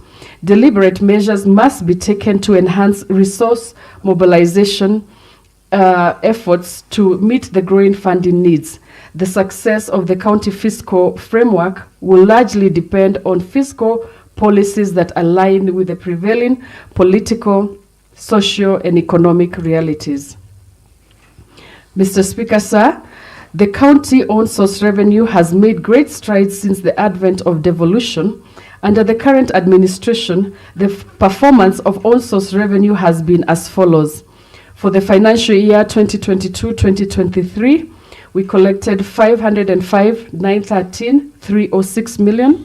S12: deliberate measures must be taken to enhance resource mobilization efforts to meet the growing funding needs. The success of the county fiscal framework will largely depend on fiscal policies that align with the prevailing political, social, and economic realities. Mr. Speaker, sir, the county on-source revenue has made great strides since the advent of devolution. Under the current administration, the performance of on-source revenue has been as follows. For the financial year 2022-2023, we collected 505,913,306 million.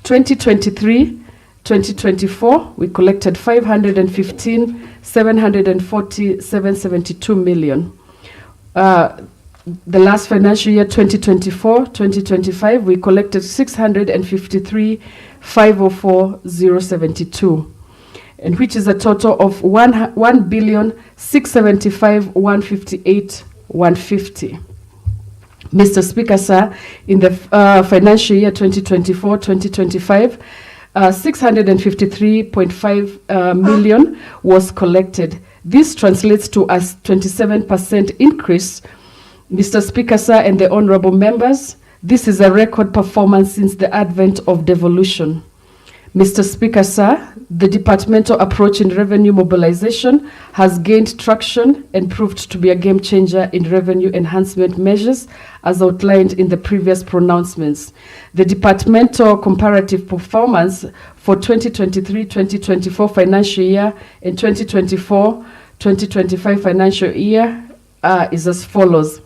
S12: 2023-2024, we collected 515,740,772 million. The last financial year, 2024-2025, we collected 653,504,072, and which is a total of 1,675,158,150. Mr. Speaker, sir, in the financial year 2024-2025, 653.5 million was collected. This translates to a 27% increase. Mr. Speaker, sir, and the honorable members, this is a record performance since the advent of devolution. Mr. Speaker, sir, the departmental approach in revenue mobilization has gained traction and proved to be a game changer in revenue enhancement measures as outlined in the previous pronouncements. The departmental comparative performance for 2023-2024 financial year and 2024-2025 financial year is as follows.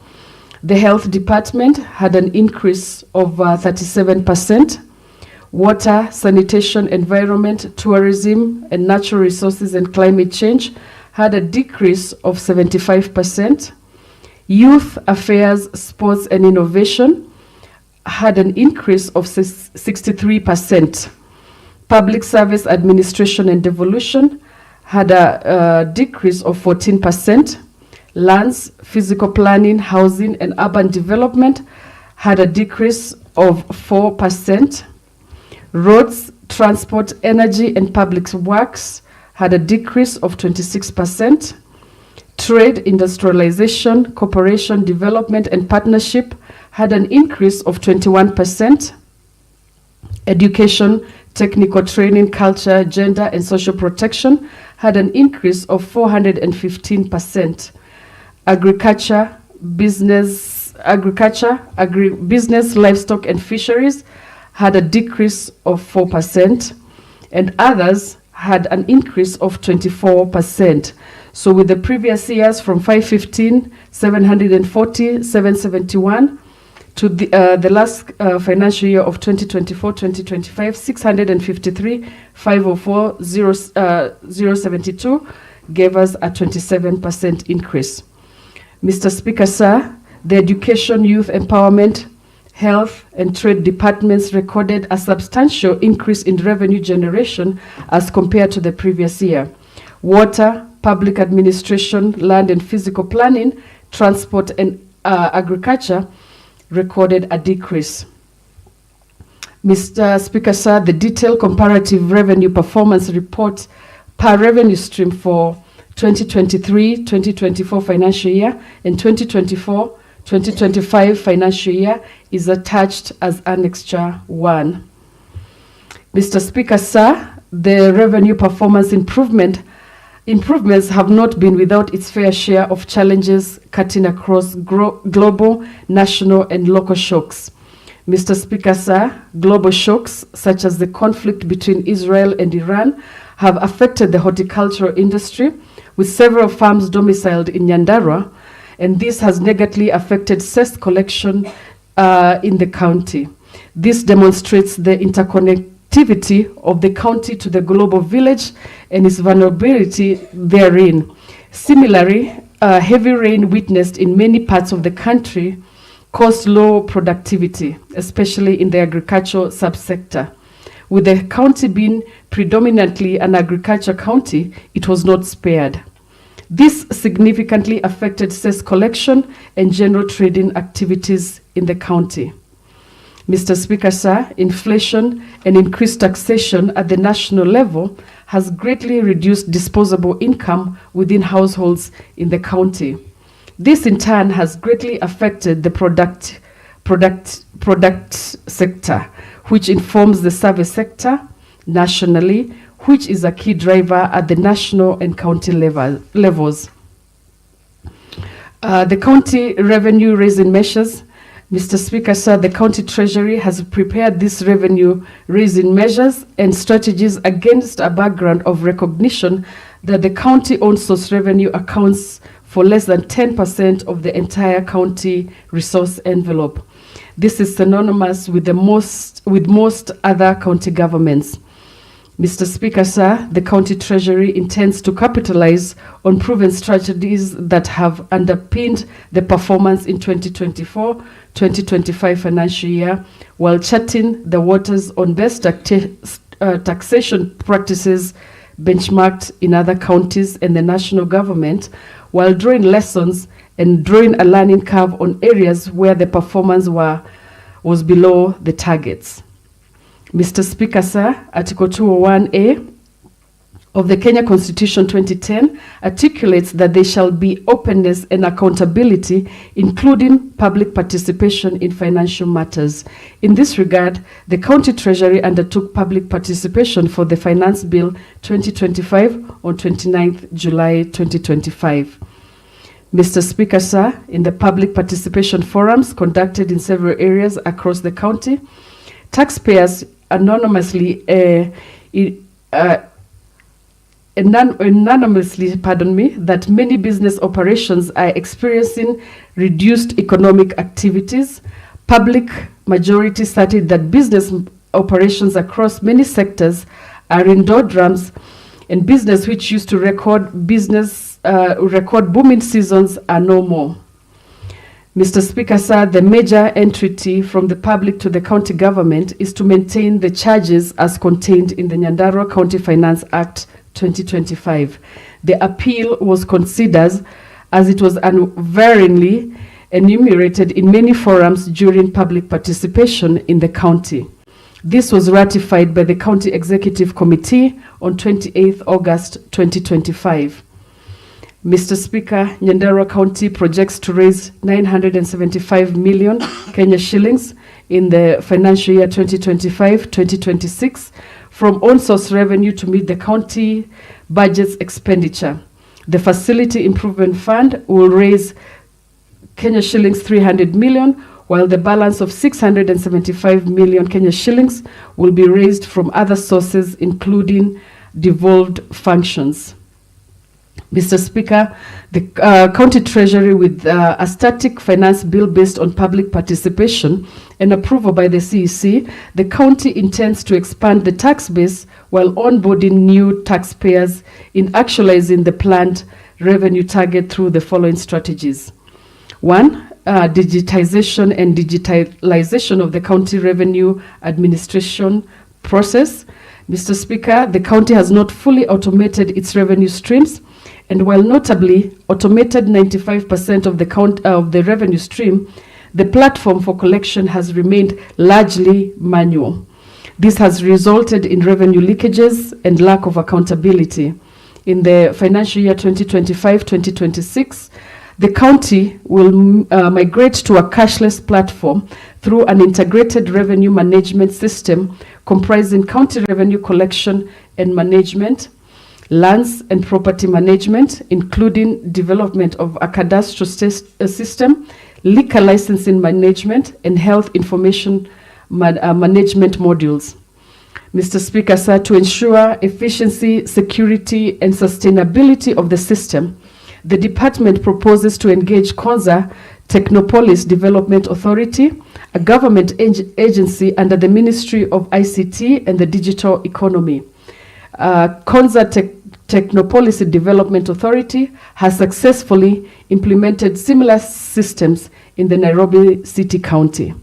S12: The health department had an increase of 37%. Water, sanitation, environment, tourism, and natural resources and climate change had a decrease of 75%. Youth affairs, sports, and innovation had an increase of 63%. Public service administration and devolution had a decrease of 14%. Lands, physical planning, housing, and urban development had a decrease of 4%. Roads, transport, energy, and public works had a decrease of 26%. Trade, industrialization, cooperation, development, and partnership had an increase of 21%. Education, technical training, culture, gender, and social protection had an increase of 415%. Agriculture, agribusiness, livestock, and fisheries had a decrease of 4%, and others had an increase of 24%. So with the previous years from 515, 740, 771, to the last financial year of 2024-2025, 653,504,072 gave us a 27% increase. Mr. Speaker, sir, the Education, Youth Empowerment, Health and Trade departments recorded a substantial increase in revenue generation as compared to the previous year. Water, Public Administration, Land and Physical Planning, Transport and Agriculture recorded a decrease. Mr. Speaker, sir, the detailed comparative revenue performance report per revenue stream for 2023-2024 financial year and 2024-2025 financial year is attached as Annexure 1. Mr. Speaker, sir, the revenue performance improvements have not been without its fair share of challenges cutting across global, national and local shocks. Mr. Speaker, sir, global shocks such as the conflict between Israel and Iran have affected the horticultural industry, with several farms domiciled in Nyandarua, and this has negatively affected cess collection in the county. This demonstrates the interconnectivity of the county to the global village and its vulnerability therein. Similarly, heavy rain witnessed in many parts of the country caused low productivity, especially in the agricultural subsector. With the county being predominantly an agriculture county, it was not spared. This significantly affected cess collection and general trading activities in the county. Mr. Speaker, sir, inflation and increased taxation at the national level has greatly reduced disposable income within households in the county. This in turn has greatly affected the product sector, which informs the service sector nationally, which is a key driver at the national and county levels. The county revenue raising measures. Mr. Speaker, sir, the county treasury has prepared these revenue raising measures and strategies against a background of recognition that the county own source revenue accounts for less than 10% of the entire county resource envelope. This is synonymous with most other county governments. Mr. Speaker, sir, the county treasury intends to capitalize on proven strategies that have underpinned the performance in 2024-2025 financial year, while charting the waters on best taxation practices benchmarked in other counties and the national government, while drawing lessons and drawing a learning curve on areas where the performance was below the targets. Mr. Speaker, sir, Article 201A of the Kenya Constitution 2010 articulates that there shall be openness and accountability, including public participation in financial matters. In this regard, the County Treasury undertook public participation for the Finance Bill 2025 on 29th July 2025. Mr. Speaker, sir, in the public participation forums conducted in several areas across the county, taxpayers anonymously that many business operations are experiencing reduced economic activities. Public majority stated that business operations across many sectors are in doldrums, and business which used to record booming seasons are no more. Mr. Speaker, sir, the major entreaty from the public to the county government is to maintain the charges as contained in the Nyandarua County Finance Act 2025. The appeal was considered as it was unvaryingly enumerated in many forums during public participation in the county. This was ratified by the County Executive Committee on 28th August 2025. Mr. Speaker, Nyandarua County projects to raise 975 million Kenya shillings in the financial year 2025-2026 from own source revenue to meet the county budget's expenditure. The Facility Improvement Fund will raise Kenya shillings 300 million, while the balance of 675 million Kenya shillings will be raised from other sources, including devolved functions. Mr. Speaker, the County Treasury, with a static finance bill based on public participation and approval by the CEC, the county intends to expand the tax base while onboarding new taxpayers in actualizing the planned revenue target through the following strategies. 1, digitization and digitalization of the county revenue administration process. Mr. Speaker, the county has not fully automated its revenue streams, and while notably automated 95% of the revenue stream, the platform for collection has remained largely manual. This has resulted in revenue leakages and lack of accountability. In the financial year 2025-2026, the county will migrate to a cashless platform through an integrated revenue management system comprising county revenue collection and management, lands and property management, including development of a cadastral system, liquor licensing management, and health information management modules. Mr. Speaker, sir, to ensure efficiency, security, and sustainability of the system, the department proposes to engage Konza Technopolis Development Authority, a government agency under the Ministry of ICT and the Digital Economy. Konza Technopolis Development Authority has successfully implemented similar systems in the Nairobi City County.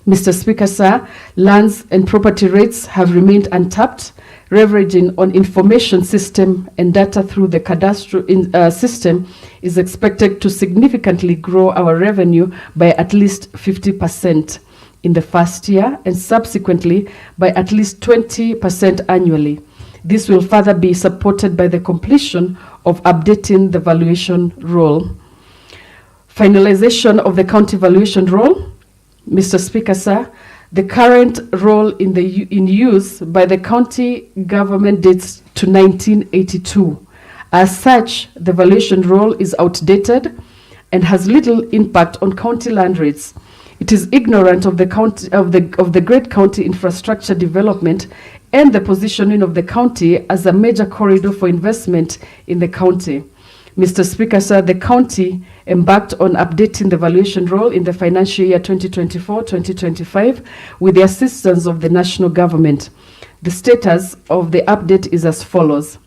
S12: Mr. Speaker, sir, lands and property rates have remained untapped. Leveraging on information system and data through the cadastral system is expected to significantly grow our revenue by at least 50% in the first year and subsequently by at least 20% annually. This will further be supported by the completion of updating the valuation roll. Finalization of the county valuation roll. Mr. Speaker, sir, the current roll in use by the county government dates to 1982. As such, the valuation roll is outdated and has little impact on county land rates. It is ignorant of the great county infrastructure development and the positioning of the county as a major corridor for investment in the county. Mr. Speaker, sir, the county embarked on updating the valuation roll in the financial year 2024-2025 with the assistance of the national government. The status of the update is as follows.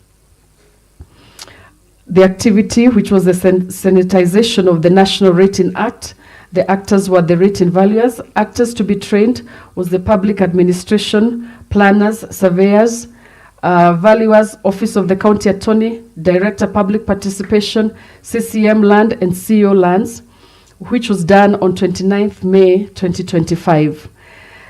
S12: The activity, which was the sanitization of the National Rating Act, the actors were the rating valuers. Actors to be trained was the public administration, planners, surveyors, valuers, Office of the County Attorney, Director Public Participation, CCM Land and CO Lands, which was done on 29th May 2025.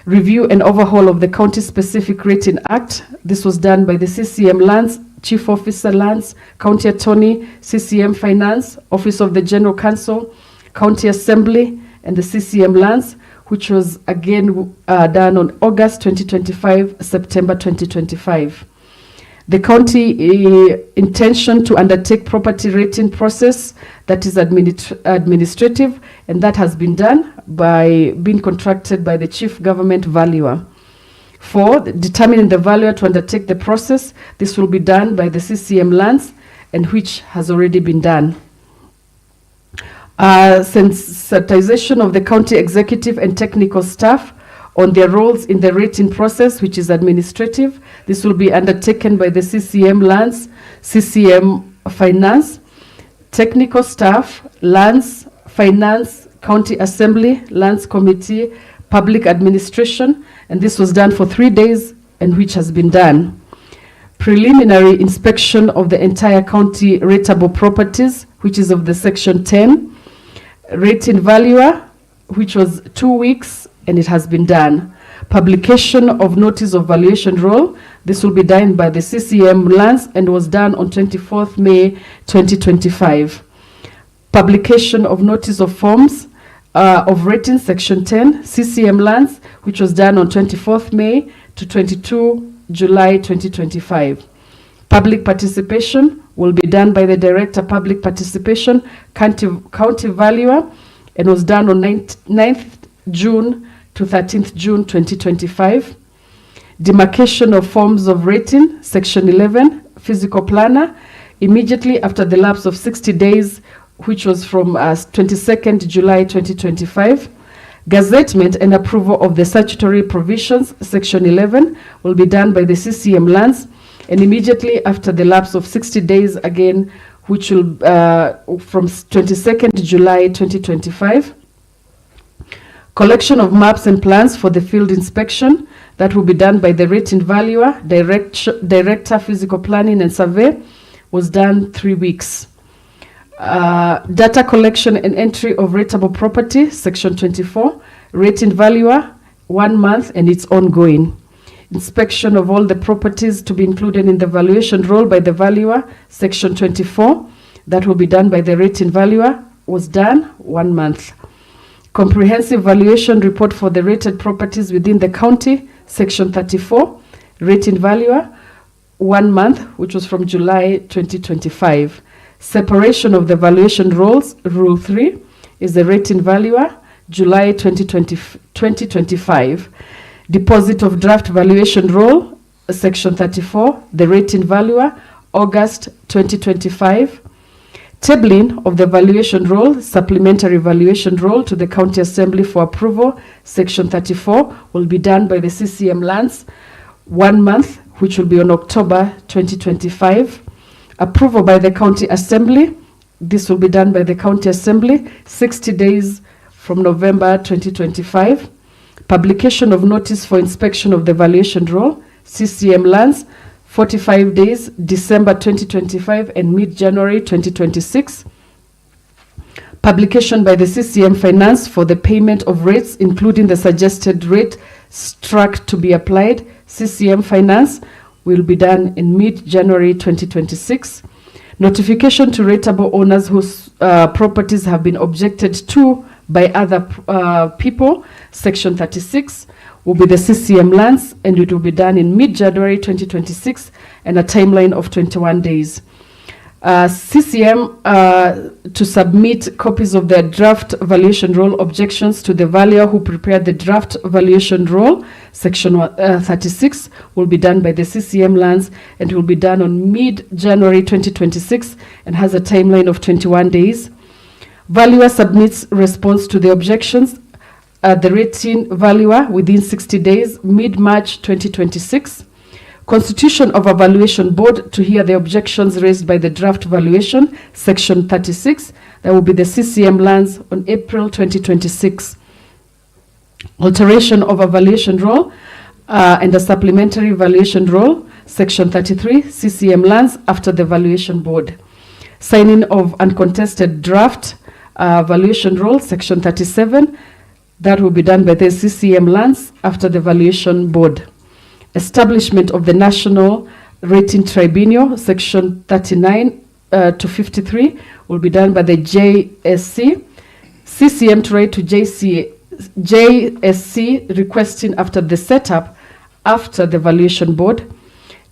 S12: Review and overhaul of the County Specific Rating Act. This was done by the CCM Lands, Chief Officer Lands, County Attorney, CCM Finance, Office of the General Counsel, County Assembly, and the CCM Lands, which was again done on August 2025, September 2025. The county intention to undertake property rating process that is administrative, and that has been done by being contracted by the Chief Government Valuer. 4, determining the valuer to undertake the process. This will be done by the CCM Lands, and which has already been done. Sensitization of the county executive and technical staff on their roles in the rating process, which is administrative. This will be undertaken by the CCM Lands, CCM Finance, technical staff, Lands, Finance, County Assembly, Lands Committee, Public Administration, and this was done for 3 days and which has been done. Preliminary inspection of the entire county rateable properties, which is of the section 10. Rating valuer, which was 2 weeks, and it has been done. Publication of notice of valuation roll. This will be done by the CCM Lands and was done on 24th May 2025. Publication of notice of forms of rating, section 10, CCM Lands, which was done on 24th May to 22 July 2025. Public participation will be done by the Director Public Participation, County Valuer, and was done on 9th June to 13th June 2025. Demarcation of forms of rating, section 11, Physical Planner. immediately after the lapse of 60 days, which was from 22nd July 2025. Gazettement and approval of the statutory provisions, Section 11, will be done by the CCM lands, and immediately after the lapse of 60 days again, which will from 22nd July 2025. Collection of maps and plans for the field inspection, that will be done by the rating valuer, director physical planning and survey, was done 3 weeks. Data collection and entry of rateable property, Section 24, rating valuer, 1 month, and it's ongoing. Inspection of all the properties to be included in the valuation roll by the valuer, Section 24, that will be done by the rating valuer, was done 1 month. Comprehensive valuation report for the rated properties within the county, Section 34, rating valuer, 1 month, which was from July 2025. Separation of the valuation rolls, Rule 3, is the rating valuer, July 2025. Deposit of draft valuation roll, Section 34, the rating valuer, August 2025. Tabling of the valuation roll, supplementary valuation roll to the County Assembly for approval, Section 34, will be done by the CCM lands, 1 month, which will be on October 2025. Approval by the County Assembly, this will be done by the County Assembly, 60 days from November 2025. Publication of notice for inspection of the valuation roll, CCM lands, 45 days, December 2025 and mid-January 2026. Publication by the CCM Finance for the payment of rates, including the suggested rate struck to be applied, CCM Finance, will be done in mid-January 2026. Notification to rateable owners whose properties have been objected to by other people, Section 36, will be the CCM lands, and it will be done in mid-January 2026 and a timeline of 21 days. CCM to submit copies of their draft valuation roll objections to the valuer who prepared the draft valuation roll, Section 36, will be done by the CCM lands, and will be done on mid-January 2026 and has a timeline of 21 days. Valuer submits response to the objections, the rating valuer within 60 days, mid-March 2026. Constitution of a valuation board to hear the objections raised by the draft valuation, Section 36. That will be the CCM lands on April 2026. Alteration of a valuation roll and a supplementary valuation roll, Section 33, CCM lands after the valuation board. Signing of uncontested draft valuation roll, Section 37. That will be done by the CCM lands after the valuation board. Establishment of the National Rating Tribunal, Section 39 to 53, will be done by the JSC. CCM to write to JSC requesting after the setup after the valuation board.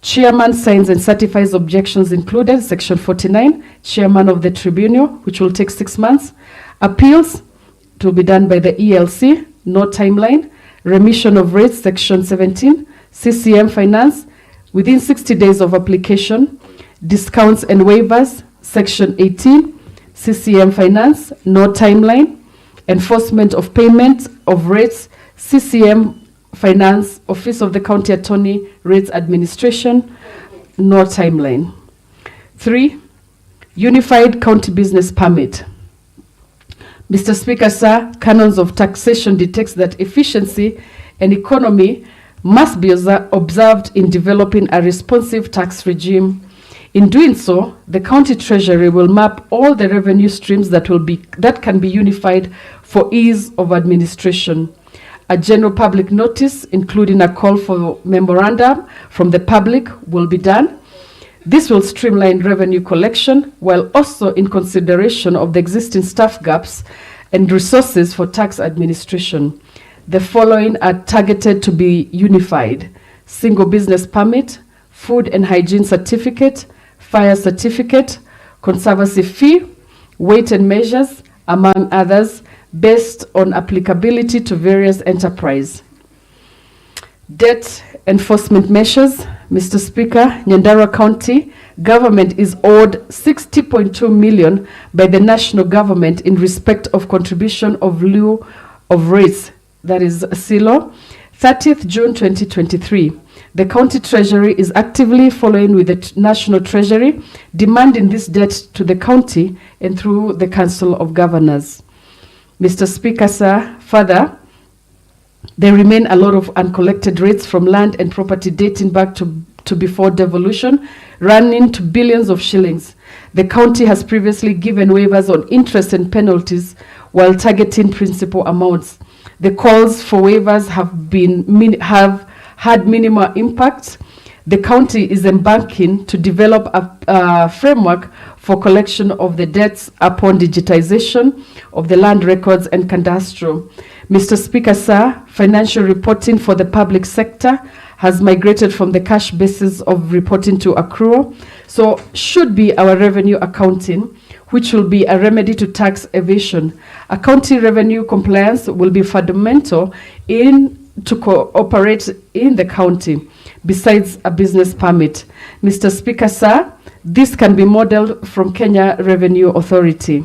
S12: Chairman signs and certifies objections included, Section 49, Chairman of the Tribunal, which will take 6 months. Appeals, it will be done by the ELC, no timeline. Remission of rates, Section 17, CCM Finance, within 60 days of application. Discounts and waivers, Section 18, CCM Finance, no timeline. Enforcement of payment of rates, CCM Finance, Office of the County Attorney, Rates Administration, no timeline. 3, Unified County Business Permit. Mr. Speaker, sir, canons of taxation dictates that efficiency and economy must be observed in developing a responsive tax regime. In doing so, the county treasury will map all the revenue streams that can be unified for ease of administration. A general public notice, including a call for memorandum from the public, will be done. This will streamline revenue collection while also in consideration of the existing staff gaps and resources for tax administration. The following are targeted to be unified: single business permit, food and hygiene certificate, fire certificate, conservancy fee, weight and measures, among others, based on applicability to various enterprise. Debt enforcement measures. Mr. Speaker, Nyandarua County government is owed 60.2 million by the national government in respect of contribution of lieu of rates, that is SILO, 30th June 2023. The county treasury is actively following with the national treasury, demanding this debt to the county and through the Council of Governors. Mr. Speaker, sir, further, there remain a lot of uncollected rates from land and property dating back to before devolution, running to billions of shillings. The county has previously given waivers on interest and penalties while targeting principal amounts. The calls for waivers have had minimal impact. The county is embarking to develop a framework for collection of the debts upon digitization of the land records and cadastral. Mr. Speaker, sir, financial reporting for the public sector has migrated from the cash basis of reporting to accrual. So should be our revenue accounting, which will be a remedy to tax evasion. Accounting revenue compliance will be fundamental to cooperate in the county, besides a business permit. Mr. Speaker, sir, this can be modeled from Kenya Revenue Authority.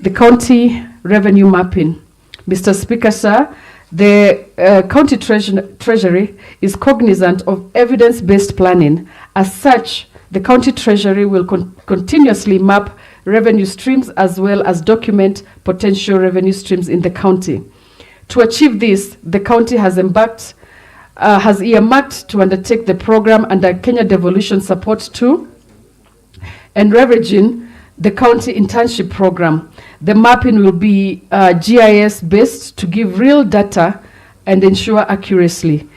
S12: The county revenue mapping. Mr. Speaker, sir, the county treasury is cognizant of evidence-based planning. As such, the county treasury will continuously map revenue streams as well as document potential revenue streams in the county. To achieve this, the county has earmarked to undertake the program under Kenya Devolution Support 2 and leveraging the county internship program. The mapping will be GIS based to give real data and ensure accuracy.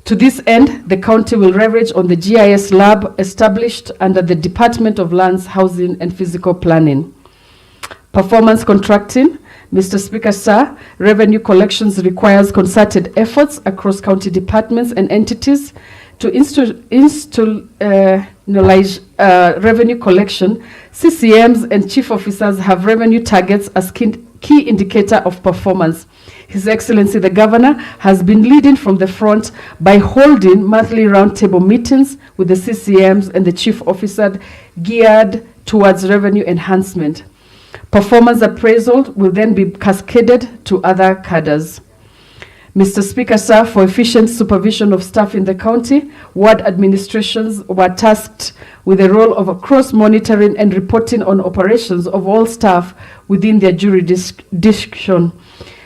S12: To this end, the county will leverage on the GIS lab established under the Department of Lands, Housing and Physical Planning. Performance contracting. Mr. Speaker, sir, revenue collections requires concerted efforts across county departments and entities to institutionalize revenue collection. CCMs and chief officers have revenue targets as key indicator of performance. His Excellency the Governor has been leading from the front by holding monthly roundtable meetings with the CCMs and the chief officer geared towards revenue enhancement. Performance appraisal will then be cascaded to other cadres. Mr. Speaker, sir, for efficient supervision of staff in the county, ward administrations were tasked with the role of cross-monitoring and reporting on operations of all staff within their jurisdiction.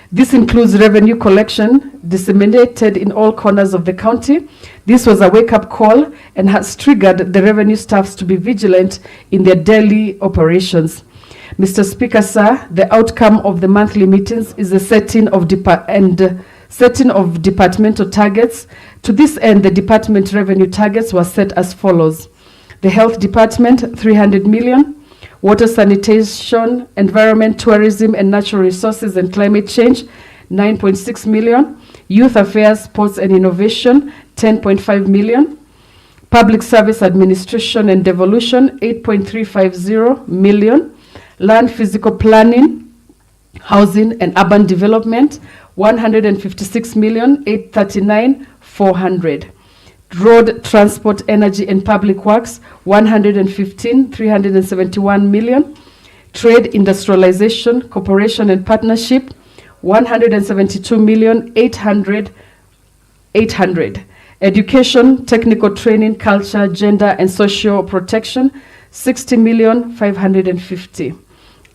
S12: This includes revenue collection disseminated in all corners of the county. This was a wake-up call and has triggered the revenue staffs to be vigilant in their daily operations. Mr. Speaker, sir, the outcome of the monthly meetings is the setting of departmental targets. To this end, the department revenue targets were set as follows. The Health Department, 300 million. Water, Sanitation, Environment, Tourism and Natural Resources and Climate Change, 9.6 million. Youth Affairs, Sports and Innovation, 10.5 million. Public Service Administration and Devolution, 8.350 million. Land Physical Planning, Housing and Urban Development, 156,839,400. Road, Transport, Energy and Public Works, 115,371 million. Trade, Industrialization, Cooperation and Partnership, 172,800,800. Education, Technical Training, Culture, Gender and Social Protection, 60,550,000.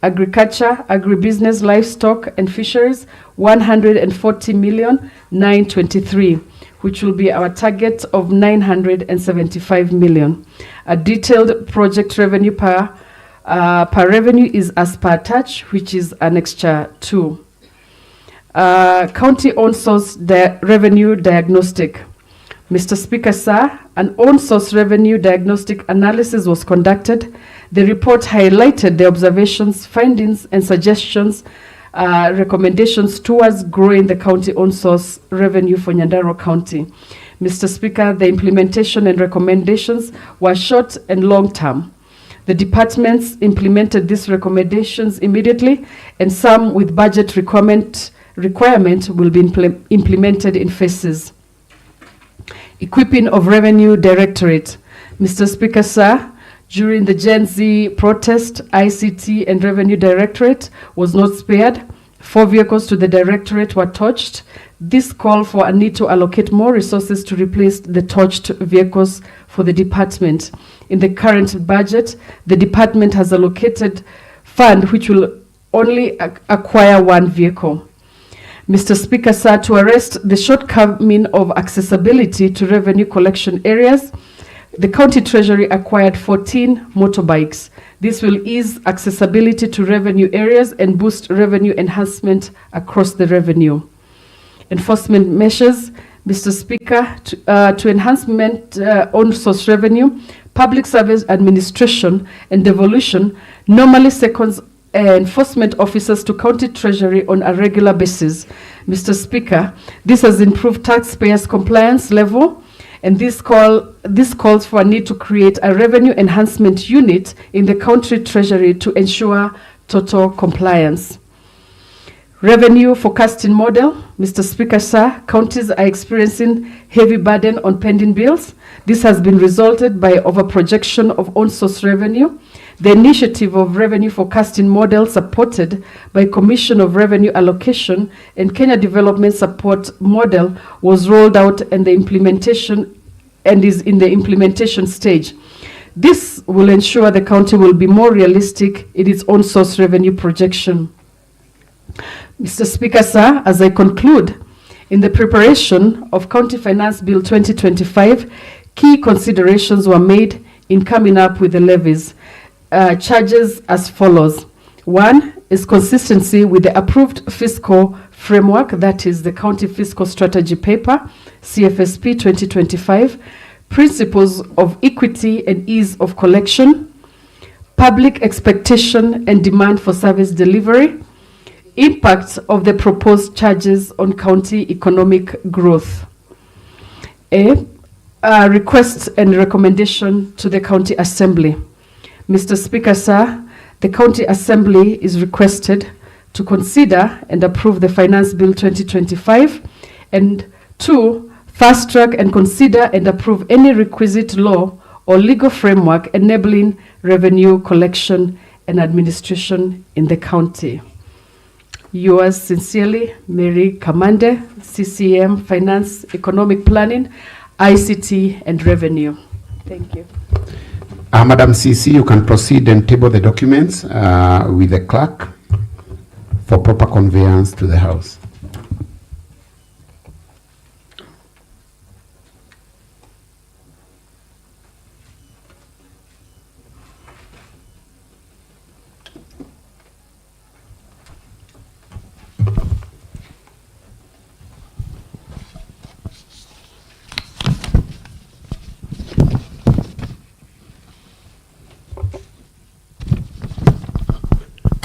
S12: Agriculture, Agribusiness, Livestock and Fisheries, 140,923,000, which will be our target of 975 million. A detailed project revenue per revenue is as per attached, which is Annexure 2. County own source revenue diagnostic. Mr. Speaker, sir, an own source revenue diagnostic analysis was conducted. The report highlighted the observations, findings, and suggestions, recommendations towards growing the county own source revenue for Nyandarua County. Mr. Speaker, the implementation and recommendations were short and long term. The departments implemented these recommendations immediately, and some with budget requirement will be implemented in phases. Equipping of Revenue Directorate. Mr. Speaker, sir, during the Gen Z protest, ICT and Revenue Directorate was not spared. 4 vehicles to the Directorate were torched. This called for a need to allocate more resources to replace the torched vehicles for the department. In the current budget, the department has allocated fund which will only acquire 1 vehicle. Mr. Speaker, sir, to arrest the shortcoming of accessibility to revenue collection areas, the County Treasury acquired 14 motorbikes. This will ease accessibility to revenue areas and boost revenue enhancement across the revenue. Enforcement measures, Mr. Speaker, to enhancement on source revenue, public service administration and devolution normally seconds enforcement officers to County Treasury on a regular basis. Mr. Speaker, this has improved taxpayers' compliance level, and this calls for a need to create a revenue enhancement unit in the County Treasury to ensure total compliance. Revenue forecasting model, Mr. Speaker, sir, counties are experiencing heavy burden on pending bills. This has been resulted by overprojection of on-source revenue. The initiative of revenue forecasting model supported by Commission of Revenue Allocation and Kenya Development Support Model was rolled out and the implementation and is in the implementation stage. This will ensure the county will be more realistic in its own source revenue projection. Mr. Speaker, sir, as I conclude, in the preparation of County Finance Bill 2025, key considerations were made in coming up with the levies. Charges as follows. 1 is consistency with the approved fiscal framework, that is the County Fiscal Strategy Paper, CFSP 2025, principles of equity and ease of collection, public expectation and demand for service delivery, impact of the proposed charges on county economic growth. A request and recommendation to the County Assembly. Mr. Speaker, sir, the County Assembly is requested to consider and approve the Finance Bill 2025, and 2, fast track and consider and approve any requisite law or legal framework enabling revenue collection and administration in the county. Yours sincerely, Mary Kamande, CCM, Finance, Economic Planning, ICT and Revenue. Thank you.
S1: Madam CC, you can proceed and table the documents with the clerk for proper conveyance to the House.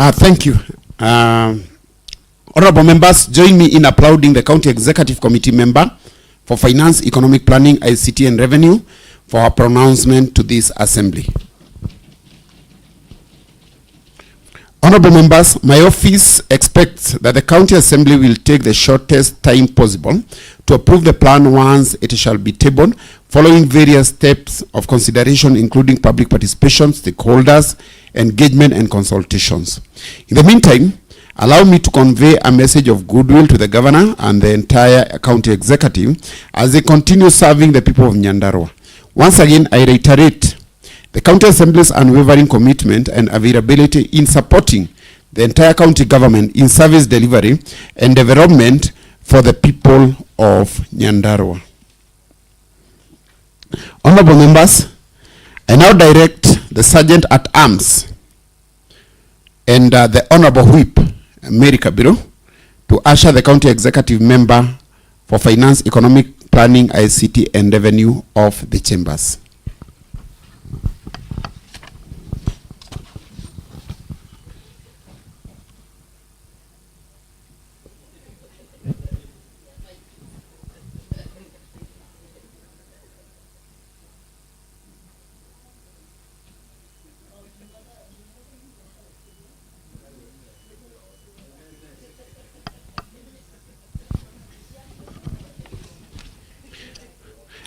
S1: Thank you. Honorable members, join me in applauding the County Executive Committee member for Finance, Economic Planning, ICT and Revenue for her pronouncement to this Assembly. Honorable members, my office expects that the County Assembly will take the shortest time possible to approve the plan once it shall be tabled, following various steps of consideration including public participation, stakeholders, engagement and consultations. In the meantime, allow me to convey a message of goodwill to the Governor and the entire County Executive as they continue serving the people of Nyandarua. Once again, I reiterate the County Assembly's unwavering commitment and availability in supporting the entire county government in service delivery and development for the people of Nyandarua. Honorable members, I now direct the Sergeant at Arms and the Honorable Whip, Mary Kabiru, to usher the County Executive Member for Finance, Economic Planning, ICT and Revenue of the Chambers.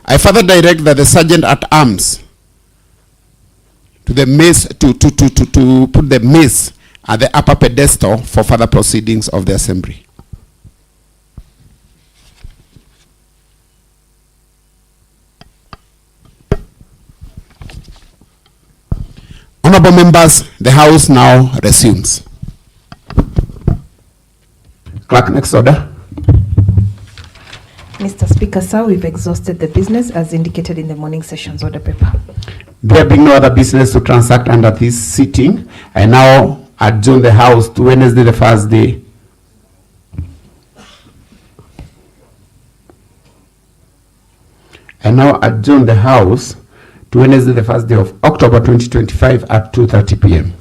S1: I further direct that the Sergeant at Arms to the mace to put the mace at the upper pedestal for further proceedings of the assembly. Honorable members, the House now resumes. Clerk, next order.
S3: Mr. Speaker, sir, we've exhausted the business as indicated in the morning session's order paper.
S1: There being no other business to transact under this sitting, I now adjourn the House to Wednesday, the first day. I now adjourn the House to Wednesday, the first day of October 2025 at 2:30 p.m.